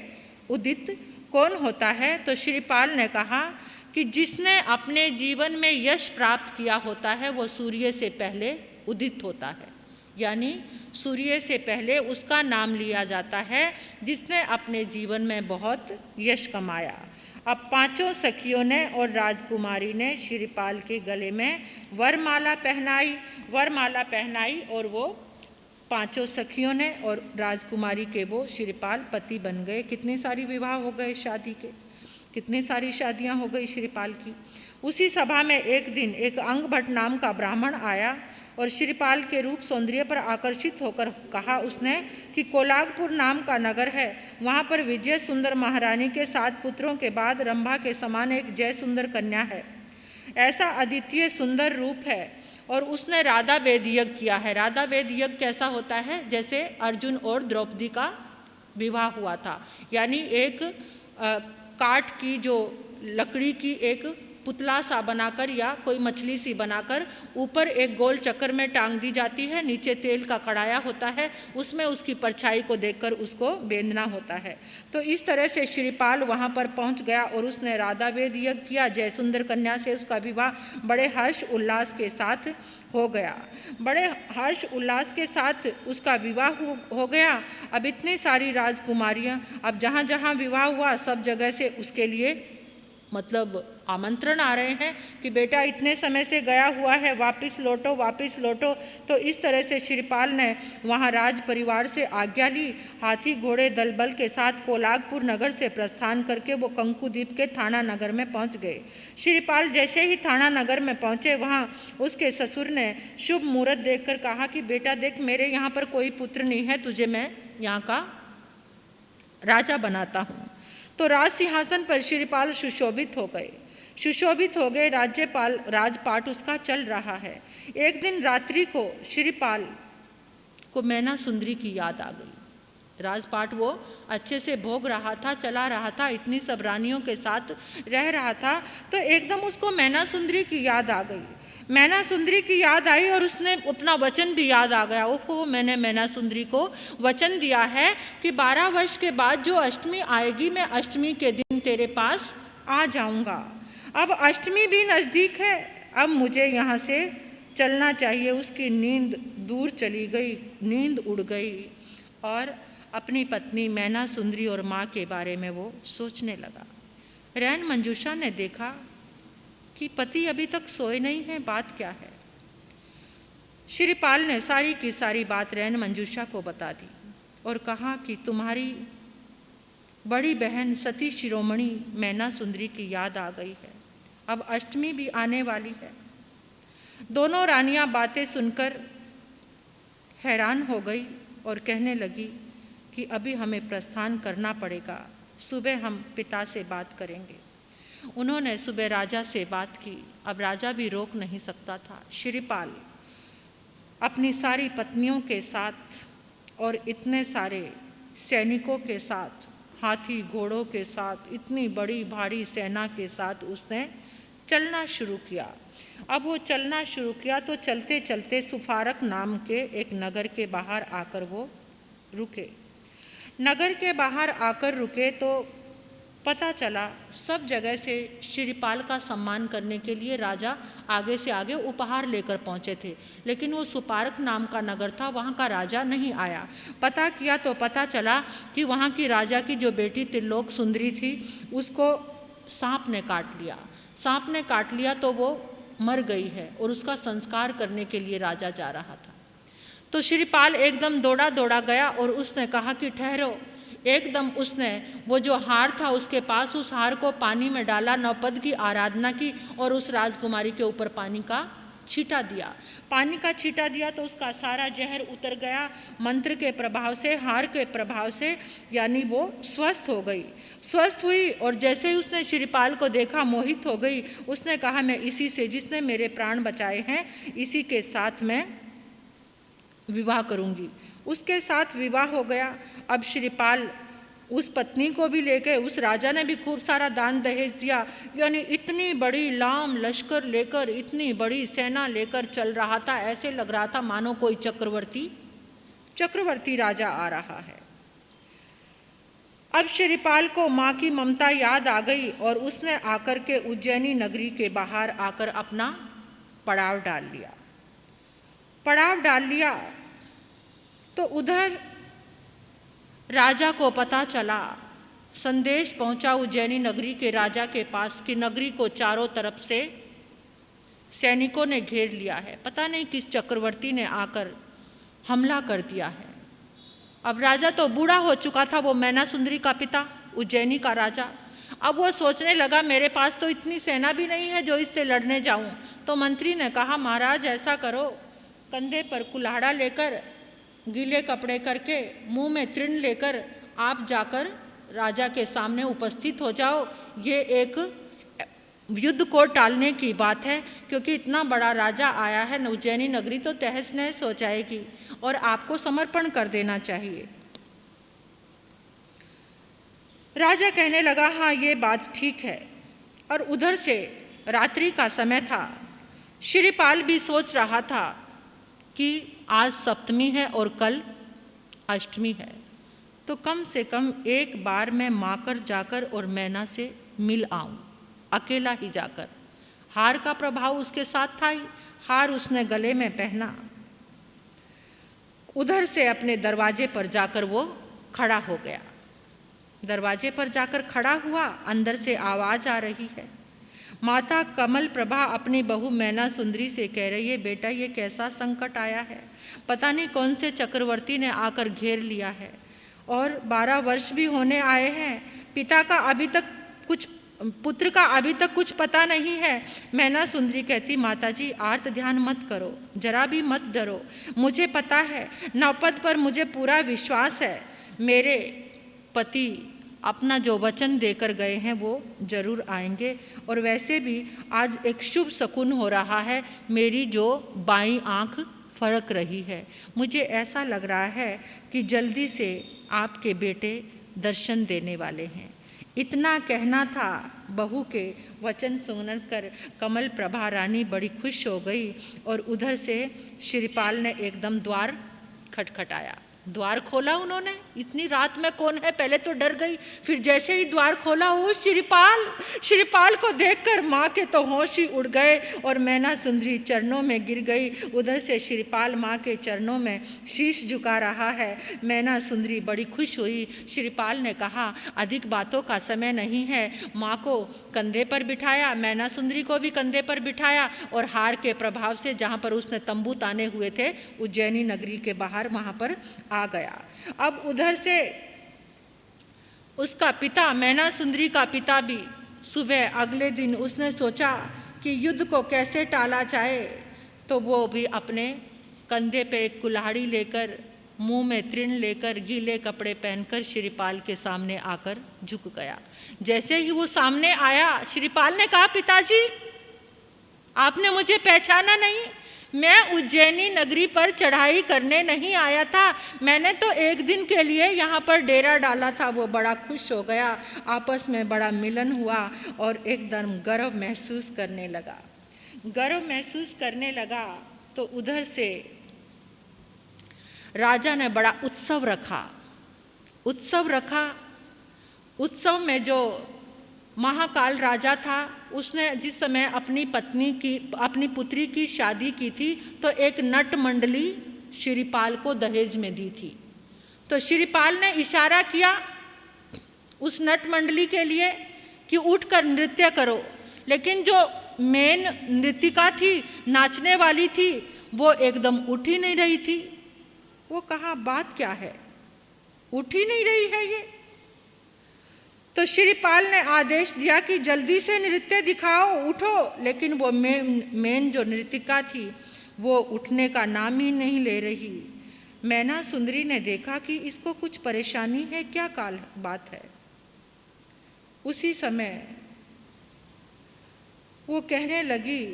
उदित कौन होता है? तो श्रीपाल ने कहा कि जिसने अपने जीवन में यश प्राप्त किया होता है वो सूर्य से पहले उदित होता है, यानी सूर्य से पहले उसका नाम लिया जाता है जिसने अपने जीवन में बहुत यश कमाया। अब पांचों सखियों ने और राजकुमारी ने श्रीपाल के गले में वरमाला पहनाई और वो पांचों सखियों ने और राजकुमारी के वो श्रीपाल पति बन गए। कितने सारी विवाह हो गए शादी के, कितनी सारी शादियां हो गई श्रीपाल की। उसी सभा में एक दिन एक अंगभट्ट नाम का ब्राह्मण आया और श्रीपाल के रूप सौंदर्य पर आकर्षित होकर कहा उसने कि कोलागपुर नाम का नगर है, वहाँ पर विजय सुंदर महारानी के 7 पुत्रों के बाद रंभा के समान एक जय सुंदर कन्या है। ऐसा अद्वितीय सुंदर रूप है और उसने राधा वेद यज्ञ किया है। राधा वेद यज्ञ कैसा होता है? जैसे अर्जुन और द्रौपदी का विवाह हुआ था, यानी एक काठ की जो लकड़ी की एक पुतला सा बनाकर या कोई मछली सी बनाकर ऊपर एक गोल चक्कर में टांग दी जाती है, नीचे तेल का कढ़ाया होता है, उसमें उसकी परछाई को देखकर उसको बेंधना होता है। तो इस तरह से श्रीपाल वहाँ पर पहुँच गया और उसने राधा वेद यज्ञ किया। जयसुंदर कन्या से उसका विवाह बड़े हर्ष उल्लास के साथ हो गया। बड़े हर्ष उल्लास के साथ उसका विवाह हो गया। अब इतनी सारी राजकुमारियाँ, अब जहाँ जहाँ विवाह हुआ सब जगह से उसके लिए मतलब आमंत्रण आ रहे हैं कि बेटा इतने समय से गया हुआ है, वापस लौटो, वापस लौटो। तो इस तरह से श्रीपाल ने वहाँ राज परिवार से आज्ञा ली। हाथी घोड़े दल बल के साथ कोलागपुर नगर से प्रस्थान करके वो कंकुद्वीप के थाना नगर में पहुँच गए। श्रीपाल जैसे ही थाना नगर में पहुँचे वहाँ उसके ससुर ने शुभ मुहूर्त देखकर कहा कि बेटा देख, मेरे यहाँ पर कोई पुत्र नहीं है, तुझे मैं यहाँ का राजा बनाता हूँ। तो राज सिंहासन पर श्रीपाल सुशोभित हो गए। राजपाट उसका चल रहा है। एक दिन रात्रि को श्रीपाल को मैना सुंदरी की याद आ गई। राजपाट वो अच्छे से भोग रहा था, चला रहा था, इतनी सब रानियों के साथ रह रहा था, तो एकदम उसको मैना सुंदरी की याद आ गई। मैना सुंदरी की याद आई और उसने अपना वचन भी याद आ गया। ओहो, मैंने मैना सुंदरी को वचन दिया है कि 12 वर्ष के बाद जो अष्टमी आएगी, मैं अष्टमी के दिन तेरे पास आ जाऊंगा। अब अष्टमी भी नज़दीक है, अब मुझे यहाँ से चलना चाहिए। उसकी नींद दूर चली गई, नींद उड़ गई और अपनी पत्नी मैना सुंदरी और माँ के बारे में वो सोचने लगा। रैन मंजूषा ने देखा कि पति अभी तक सोए नहीं हैं, बात क्या है। श्रीपाल ने सारी की सारी बात रैन मंजूषा को बता दी और कहा कि तुम्हारी बड़ी बहन सती शिरोमणि मैना सुंदरी की याद आ गई है, अब अष्टमी भी आने वाली है। दोनों रानियां बातें सुनकर हैरान हो गई और कहने लगी कि अभी हमें प्रस्थान करना पड़ेगा, सुबह हम पिता से बात करेंगे। उन्होंने सुबह राजा से बात की। अब राजा भी रोक नहीं सकता था। श्रीपाल अपनी सारी पत्नियों के साथ और इतने सारे सैनिकों के साथ, हाथी घोड़ों के साथ, इतनी बड़ी भारी सेना के साथ उसने चलना शुरू किया। अब वो चलना शुरू किया तो चलते चलते सुफारक नाम के एक नगर के बाहर आकर वो रुके। नगर के बाहर आकर रुके तो पता चला सब जगह से श्रीपाल का सम्मान करने के लिए राजा आगे से आगे उपहार लेकर पहुंचे थे, लेकिन वो सुपारक नाम का नगर था, वहाँ का राजा नहीं आया। पता किया तो पता चला कि वहाँ की राजा की जो बेटी त्रिलोक सुंदरी थी उसको सांप ने काट लिया। सांप ने काट लिया तो वो मर गई है और उसका संस्कार करने के लिए राजा जा रहा था। तो श्रीपाल एकदम दौड़ा दौड़ा गया और उसने कहा कि ठहरो। एकदम उसने वो जो हार था उसके पास, उस हार को पानी में डाला, नवपद की आराधना की और उस राजकुमारी के ऊपर पानी का छींटा दिया। पानी का छींटा दिया तो उसका सारा जहर उतर गया मंत्र के प्रभाव से, हार के प्रभाव से, यानी वो स्वस्थ हो गई। स्वस्थ हुई और जैसे ही उसने श्रीपाल को देखा मोहित हो गई। उसने कहा मैं इसी से, जिसने मेरे प्राण बचाए हैं, इसी के साथ मैं विवाह करूंगी। उसके साथ विवाह हो गया। अब श्रीपाल उस पत्नी को भी लेके, उस राजा ने भी खूब सारा दान दहेज दिया, यानी इतनी बड़ी लाम लश्कर लेकर, इतनी बड़ी सेना लेकर चल रहा था। ऐसे लग रहा था मानो कोई चक्रवर्ती राजा आ रहा है। अब श्रीपाल को माँ की ममता याद आ गई और उसने आकर के उज्जैनी नगरी के बाहर आकर अपना पड़ाव डाल लिया। तो उधर राजा को पता चला, संदेश पहुंचा उज्जैनी नगरी के राजा के पास कि नगरी को चारों तरफ से सैनिकों ने घेर लिया है। पता नहीं किस चक्रवर्ती ने आकर हमला कर दिया है। अब राजा तो बूढ़ा हो चुका था, वो मैना सुंदरी का पिता, उज्जैनी का राजा। अब वो सोचने लगा मेरे पास तो इतनी सेना भी नहीं है जो इससे लड़ने जाऊं। तो मंत्री ने कहा महाराज ऐसा करो, कंधे पर कुल्हाड़ा लेकर, गीले कपड़े करके, मुंह में तृण लेकर आप जाकर राजा के सामने उपस्थित हो जाओ। ये एक युद्ध को टालने की बात है, क्योंकि इतना बड़ा राजा आया है, उज्जैनी नगरी तो तहस नहस हो जाएगी और आपको समर्पण कर देना चाहिए। राजा कहने लगा हाँ ये बात ठीक है। और उधर से रात्रि का समय था। श्रीपाल भी सोच रहा था कि आज सप्तमी है और कल अष्टमी है, तो कम से कम एक बार मैं माकर जाकर और मैना से मिल आऊं, अकेला ही जाकर। हार का प्रभाव उसके साथ था ही, हार उसने गले में पहना। उधर से अपने दरवाजे पर जाकर वो खड़ा हो गया। दरवाजे पर जाकर खड़ा हुआ, अंदर से आवाज़ आ रही है। माता कमल प्रभा अपनी बहू मैना सुंदरी से कह रही है बेटा ये कैसा संकट आया है, पता नहीं कौन से चक्रवर्ती ने आकर घेर लिया है और 12 वर्ष भी होने आए हैं, पुत्र का अभी तक कुछ पता नहीं है। मैना सुंदरी कहती माता जी आर्त ध्यान मत करो, जरा भी मत डरो, मुझे पता है, नवपद पर मुझे पूरा विश्वास है, मेरे पति अपना जो वचन देकर गए हैं वो जरूर आएंगे। और वैसे भी आज एक शुभ शकुन हो रहा है, मेरी जो बाईं आंख फड़क रही है, मुझे ऐसा लग रहा है कि जल्दी से आपके बेटे दर्शन देने वाले हैं। इतना कहना था। बहू के वचन सुनकर कमल प्रभा रानी बड़ी खुश हो गई और उधर से श्रीपाल ने एकदम द्वार खटखटाया। द्वार खोला उन्होंने। इतनी रात में कौन है, पहले तो डर गई, फिर जैसे ही द्वार खोला वो श्रीपाल को देखकर माँ के तो होश ही उड़ गए और मैना सुंदरी चरणों में गिर गई। उधर से श्रीपाल माँ के चरणों में शीश झुका रहा है। मैना सुंदरी बड़ी खुश हुई। श्रीपाल ने कहा अधिक बातों का समय नहीं है। माँ को कंधे पर बिठाया, मैना सुंदरी को भी कंधे पर बिठाया और हार के प्रभाव से जहाँ पर उसने तंबू ताने हुए थे उज्जैनी नगरी के बाहर वहाँ पर आ गया। अब उधर से उसका पिता, मैना सुंदरी का पिता भी सुबह अगले दिन उसने सोचा कि युद्ध को कैसे टाला जाए, तो वो भी अपने कंधे पे एक कुल्हाड़ी लेकर, मुंह में तृण लेकर, गीले कपड़े पहनकर श्रीपाल के सामने आकर झुक गया। जैसे ही वो सामने आया, श्रीपाल ने कहा पिताजी आपने मुझे पहचाना नहीं, मैं उज्जैनी नगरी पर चढ़ाई करने नहीं आया था, मैंने तो एक दिन के लिए यहाँ पर डेरा डाला था। वो बड़ा खुश हो गया, आपस में बड़ा मिलन हुआ और एकदम गर्व महसूस करने लगा। तो उधर से राजा ने बड़ा उत्सव रखा। उत्सव में जो महाकाल राजा था उसने जिस समय अपनी पुत्री की शादी की थी तो एक नट मंडली श्रीपाल को दहेज में दी थी। तो श्रीपाल ने इशारा किया उस नट मंडली के लिए कि उठकर नृत्य करो, लेकिन जो मेन नृतिका थी, नाचने वाली थी, वो एकदम उठ ही नहीं रही थी। वो कहा बात क्या है, उठ ही नहीं रही है ये। तो श्रीपाल ने आदेश दिया कि जल्दी से नृत्य दिखाओ, उठो, लेकिन वो मेन जो नृतिका थी वो उठने का नाम ही नहीं ले रही। मैना सुंदरी ने देखा कि इसको कुछ परेशानी है, क्या बात है। उसी समय वो कहने लगी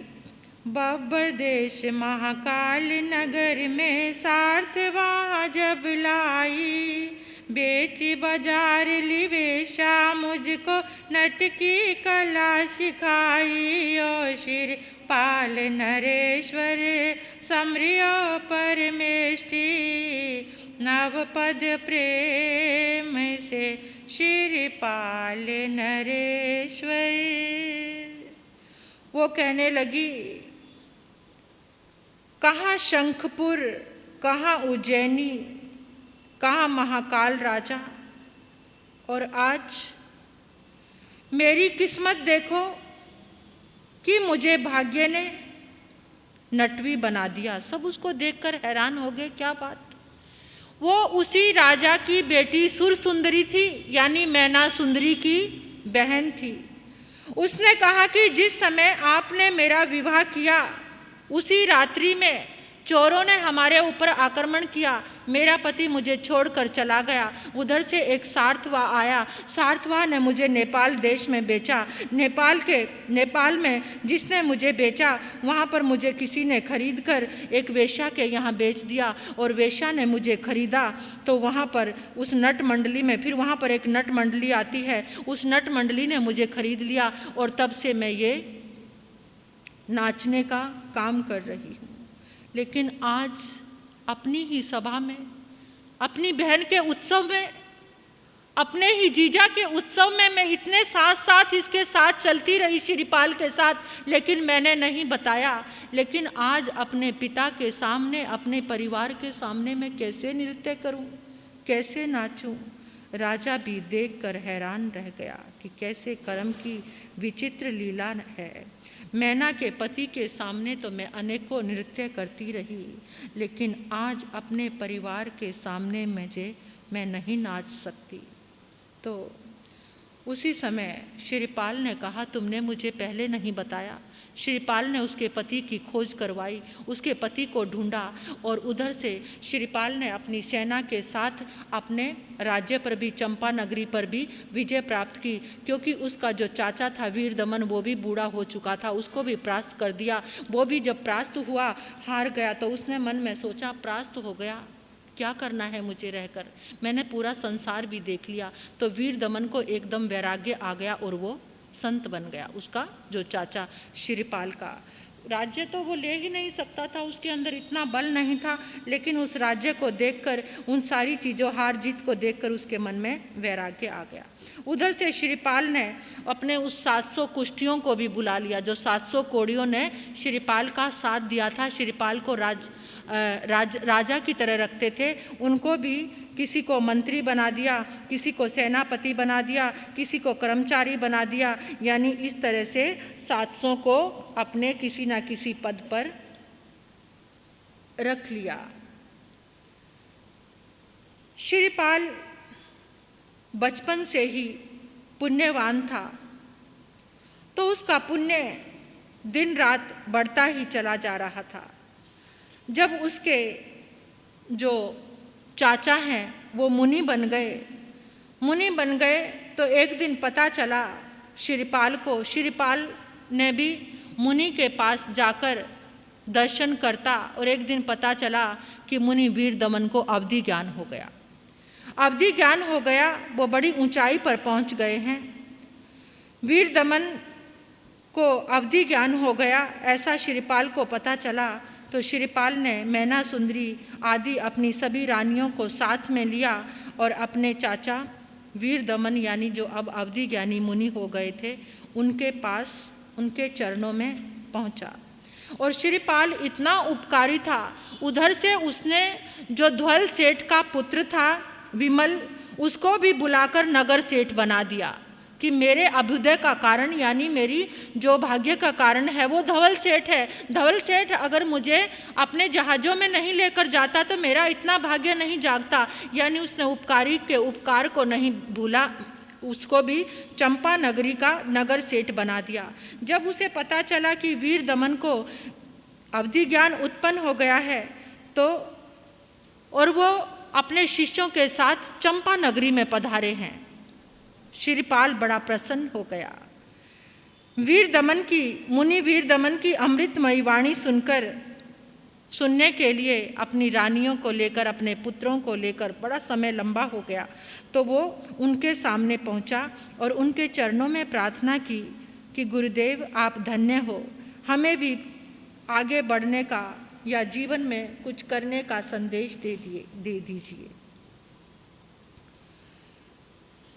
बब्बर देश महाकाल नगर में सार्थवा जब लाई, बेची बाजार लिवेशा मुझको नट की कला सिखाई। ओ श्रीपाल नरेश्वर समरियो परमेष्टि, नवपद प्रेम से श्रीपाल नरेश्वर। वो कहने लगी कहाँ शंखपुर, कहाँ उज्जैनी, कहाँ महाकाल राजा, और आज मेरी किस्मत देखो कि मुझे भाग्य ने नटवी बना दिया। सब उसको देखकर हैरान हो गए, क्या बात। वो उसी राजा की बेटी सुरसुंदरी थी, यानी मैना सुंदरी की बहन थी। उसने कहा कि जिस समय आपने मेरा विवाह किया उसी रात्रि में चोरों ने हमारे ऊपर आक्रमण किया, मेरा पति मुझे छोड़कर चला गया। उधर से एक सार्थवा आया, सार्थवा ने मुझे नेपाल देश में बेचा। नेपाल में जिसने मुझे बेचा वहाँ पर मुझे किसी ने खरीद कर एक वेश्या के यहाँ बेच दिया और वेश्या ने मुझे खरीदा। तो वहाँ पर उस नट मंडली में, फिर वहाँ पर एक नट मंडली आती है, उस नट मंडली ने मुझे खरीद लिया और तब से मैं ये नाचने का काम कर रही हूँ। लेकिन आज अपनी ही सभा में, अपनी बहन के उत्सव में, अपने ही जीजा के उत्सव में मैं इतने साथ इसके साथ चलती रही श्रीपाल के साथ, लेकिन मैंने नहीं बताया। लेकिन आज अपने पिता के सामने, अपने परिवार के सामने मैं कैसे नृत्य करूं, कैसे नाचूं। राजा भी देखकर हैरान रह गया कि कैसे कर्म की विचित्र लीला है। मैना के पति के सामने तो मैं अनेकों नृत्य करती रही, लेकिन आज अपने परिवार के सामने मैं नहीं नाच सकती। तो उसी समय श्रीपाल ने कहा तुमने मुझे पहले नहीं बताया। श्रीपाल ने उसके पति की खोज करवाई, उसके पति को ढूंढा और उधर से श्रीपाल ने अपनी सेना के साथ अपने राज्य पर भी, चंपा नगरी पर भी विजय प्राप्त की, क्योंकि उसका जो चाचा था वीर दमन वो भी बूढ़ा हो चुका था, उसको भी परास्त कर दिया। वो भी जब परास्त हुआ, हार गया, तो उसने मन में सोचा परास्त हो गया, क्या करना है मुझे रहकर, मैंने पूरा संसार भी देख लिया। तो वीर दमन को एकदम वैराग्य आ गया और वो संत बन गया। उसका जो चाचा शिरीपाल का राज्य तो वो ले ही नहीं सकता था, उसके अंदर इतना बल नहीं था, लेकिन उस राज्य को देखकर, उन सारी चीज़ों हार जीत को देखकर उसके मन में वैराग्य आ गया। उधर से शिरीपाल ने अपने उस 700 कुश्तियों को भी बुला लिया, जो 700 कोड़ियों ने शिरीपाल का साथ दिया था, शिरीपाल को राजा की तरह रखते थे, उनको भी किसी को मंत्री बना दिया, किसी को सेनापति बना दिया, किसी को कर्मचारी बना दिया। यानी इस तरह से 700 को अपने किसी न किसी पद पर रख लिया। शिरीपाल बचपन से ही पुण्यवान था, तो उसका पुण्य दिन रात बढ़ता ही चला जा रहा था। जब उसके जो चाचा हैं वो मुनि बन गए तो एक दिन पता चला शिरीपाल को, शिरीपाल ने भी मुनि के पास जाकर दर्शन करता, और एक दिन पता चला कि मुनि वीर दमन को अवधि ज्ञान हो गया। अवधि ज्ञान हो गया, वो बड़ी ऊंचाई पर पहुंच गए हैं। वीर दमन को अवधि ज्ञान हो गया, ऐसा शिरीपाल को पता चला। तो शिरीपाल ने मैना सुंदरी आदि अपनी सभी रानियों को साथ में लिया और अपने चाचा वीर दमन यानी जो अब अवधि ज्ञानी मुनि हो गए थे, उनके पास, उनके चरणों में पहुंचा। और शिरीपाल इतना उपकारी था, उधर से उसने जो ध्वल सेठ का पुत्र था विमल, उसको भी बुलाकर नगर सेठ बना दिया कि मेरे अभ्युदय का कारण यानी मेरी जो भाग्य का कारण है वो धवल सेठ है। धवल सेठ अगर मुझे अपने जहाज़ों में नहीं लेकर जाता तो मेरा इतना भाग्य नहीं जागता। यानी उसने उपकारी के उपकार को नहीं भूला, उसको भी चंपा नगरी का नगर सेठ बना दिया। जब उसे पता चला कि वीर दमन को अवधि ज्ञान उत्पन्न हो गया है, तो और वो अपने शिष्यों के साथ चंपा नगरी में पधारे हैं, शिरीपाल बड़ा प्रसन्न हो गया। मुनि वीर दमन की अमृतमयी वाणी सुनने के लिए अपनी रानियों को लेकर, अपने पुत्रों को लेकर बड़ा समय लंबा हो गया। तो वो उनके सामने पहुंचा और उनके चरणों में प्रार्थना की कि गुरुदेव आप धन्य हो, हमें भी आगे बढ़ने का या जीवन में कुछ करने का संदेश दे दीजिए।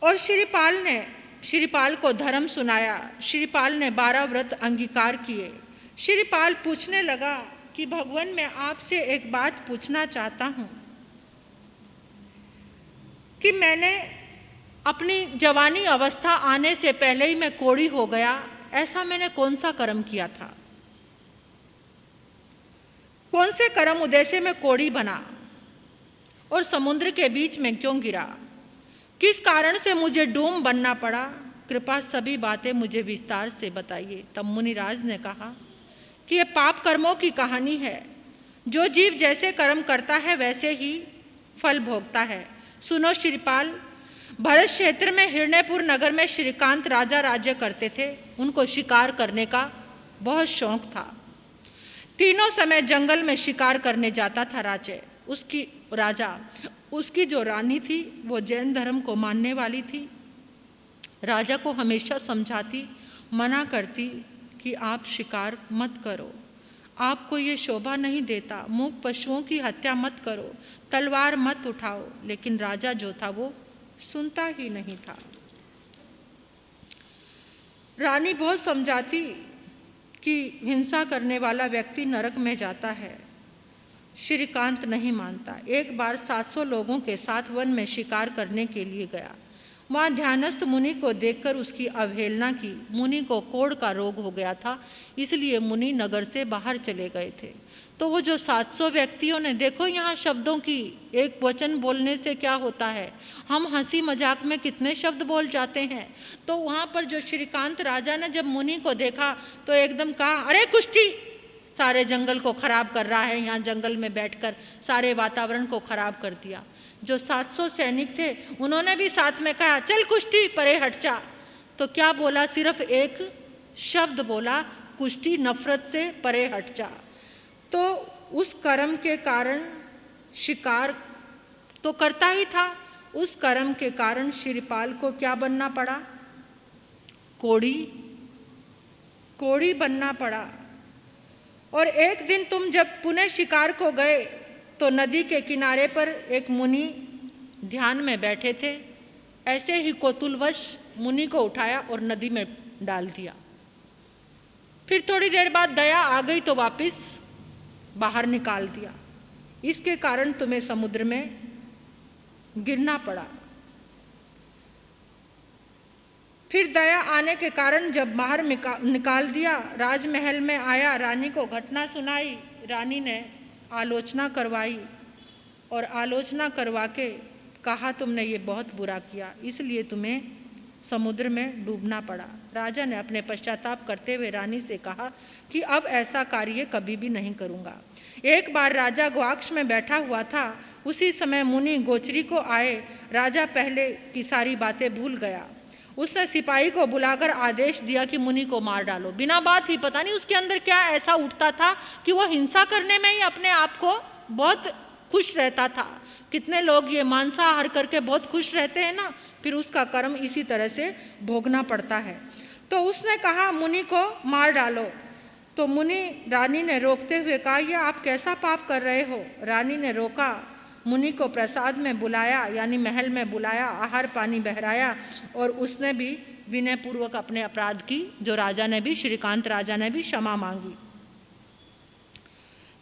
और शिरीपाल को धर्म सुनाया। शिरीपाल ने 12 व्रत अंगीकार किए। शिरीपाल पूछने लगा कि भगवान मैं आपसे एक बात पूछना चाहता हूँ कि मैंने अपनी जवानी अवस्था आने से पहले ही मैं कोढ़ी हो गया, ऐसा मैंने कौन सा कर्म किया था? कौन से कर्म उद्देश्य में कोढ़ी बना और समुद्र के बीच में क्यों गिरा? किस कारण से मुझे डूम बनना पड़ा? कृपा सभी बातें मुझे विस्तार से बताइए। तब मुनिराज ने कहा कि ये पाप कर्मों की कहानी है। जो जीव जैसे कर्म करता है वैसे ही फल भोगता है। सुनो शिरीपाल, भरत क्षेत्र में हिरण्यपुर नगर में श्रीकांत राजा राज्य करते थे। उनको शिकार करने का बहुत शौक था। तीनों समय जंगल में शिकार करने जाता था राजा। उसकी जो रानी थी वो जैन धर्म को मानने वाली थी। राजा को हमेशा समझाती, मना करती कि आप शिकार मत करो, आपको ये शोभा नहीं देता, मूक पशुओं की हत्या मत करो, तलवार मत उठाओ। लेकिन राजा जो था वो सुनता ही नहीं था। रानी बहुत समझाती कि हिंसा करने वाला व्यक्ति नरक में जाता है। श्रीकांत नहीं मानता। एक बार 700 लोगों के साथ वन में शिकार करने के लिए गया। वहाँ ध्यानस्थ मुनि को देखकर उसकी अवहेलना की। मुनि को कोढ़ का रोग हो गया था, इसलिए मुनि नगर से बाहर चले गए थे। तो वो जो 700 व्यक्तियों ने, देखो यहाँ शब्दों की एक वचन बोलने से क्या होता है, हम हंसी मजाक में कितने शब्द बोल जाते हैं। तो वहाँ पर जो श्रीकांत राजा ने जब मुनि को देखा तो एकदम कहा, अरे कुष्ठी, सारे जंगल को खराब कर रहा है, यहाँ जंगल में बैठकर सारे वातावरण को खराब कर दिया। जो 700 सैनिक थे उन्होंने भी साथ में कहा, चल कुष्ठी परे हट जा। तो क्या बोला? सिर्फ एक शब्द बोला, कुष्ठी नफरत से परे हट जा। तो उस कर्म के कारण शिकार तो करता ही था। उस कर्म के कारण शिवपाल को क्या बनना पड़ा? कोड़ी बनना पड़ा। और एक दिन तुम जब पुनः शिकार को गए तो नदी के किनारे पर एक मुनि ध्यान में बैठे थे। ऐसे ही कौतूहलवश मुनि को उठाया और नदी में डाल दिया। फिर थोड़ी देर बाद दया आ गई तो वापस बाहर निकाल दिया। इसके कारण तुम्हें समुद्र में गिरना पड़ा। फिर दया आने के कारण जब बाहर निकाल दिया, राजमहल में आया, रानी को घटना सुनाई। रानी ने आलोचना करवाई और आलोचना करवा के कहा तुमने ये बहुत बुरा किया, इसलिए तुम्हें समुद्र में डूबना पड़ा। राजा ने अपने पश्चाताप करते हुए रानी से कहा कि अब ऐसा कार्य कभी भी नहीं करूँगा। एक बार राजा गवाक्ष में बैठा हुआ था, उसी समय मुनि गोचरी को आए। राजा पहले की सारी बातें भूल गया। उसने सिपाही को बुलाकर आदेश दिया कि मुनि को मार डालो। बिना बात ही, पता नहीं उसके अंदर क्या ऐसा उठता था कि वो हिंसा करने में ही अपने आप को बहुत खुश रहता था। कितने लोग ये मांसाहार करके बहुत खुश रहते हैं ना, फिर उसका कर्म इसी तरह से भोगना पड़ता है। तो उसने कहा मुनि को मार डालो। तो रानी ने रोकते हुए कहा, यह आप कैसा पाप कर रहे हो? रानी ने रोका, मुनि को प्रसाद में बुलाया, यानी महल में बुलाया, आहार पानी बहराया और उसने भी विनयपूर्वक अपने अपराध की, जो राजा ने भी, श्रीकांत राजा ने भी क्षमा मांगी।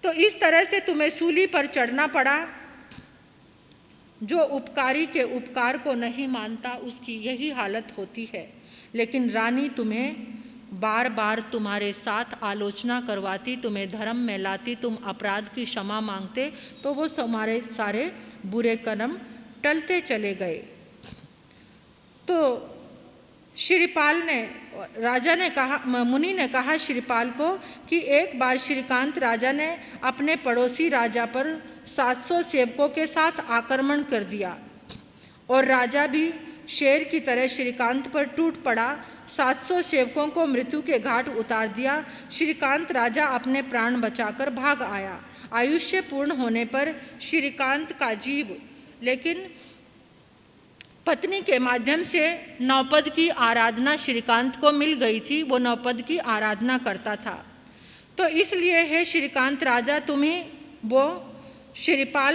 तो इस तरह से तुम्हें सूली पर चढ़ना पड़ा। जो उपकारी के उपकार को नहीं मानता उसकी यही हालत होती है। लेकिन रानी तुम्हें बार बार तुम्हारे साथ आलोचना करवाती, तुम्हें धर्म में लाती, तुम अपराध की क्षमा मांगते तो वो तुम्हारे सारे बुरे कर्म टलते चले गए। तो मुनि ने कहा श्रीपाल को कि एक बार श्रीकांत राजा ने अपने पड़ोसी राजा पर 700 सेवकों के साथ आक्रमण कर दिया और राजा भी शेर की तरह श्रीकांत पर टूट पड़ा। 700 सेवकों को मृत्यु के घाट उतार दिया। श्रीकांत राजा अपने प्राण बचाकर भाग आया। आयुष्य पूर्ण होने पर श्रीकांत का जीव लेकिन पत्नी के माध्यम से नवपद की आराधना श्रीकांत को मिल गई थी। वो नवपद की आराधना करता था। तो इसलिए हे श्रीकांत राजा, तुम्हें वो श्रीपाल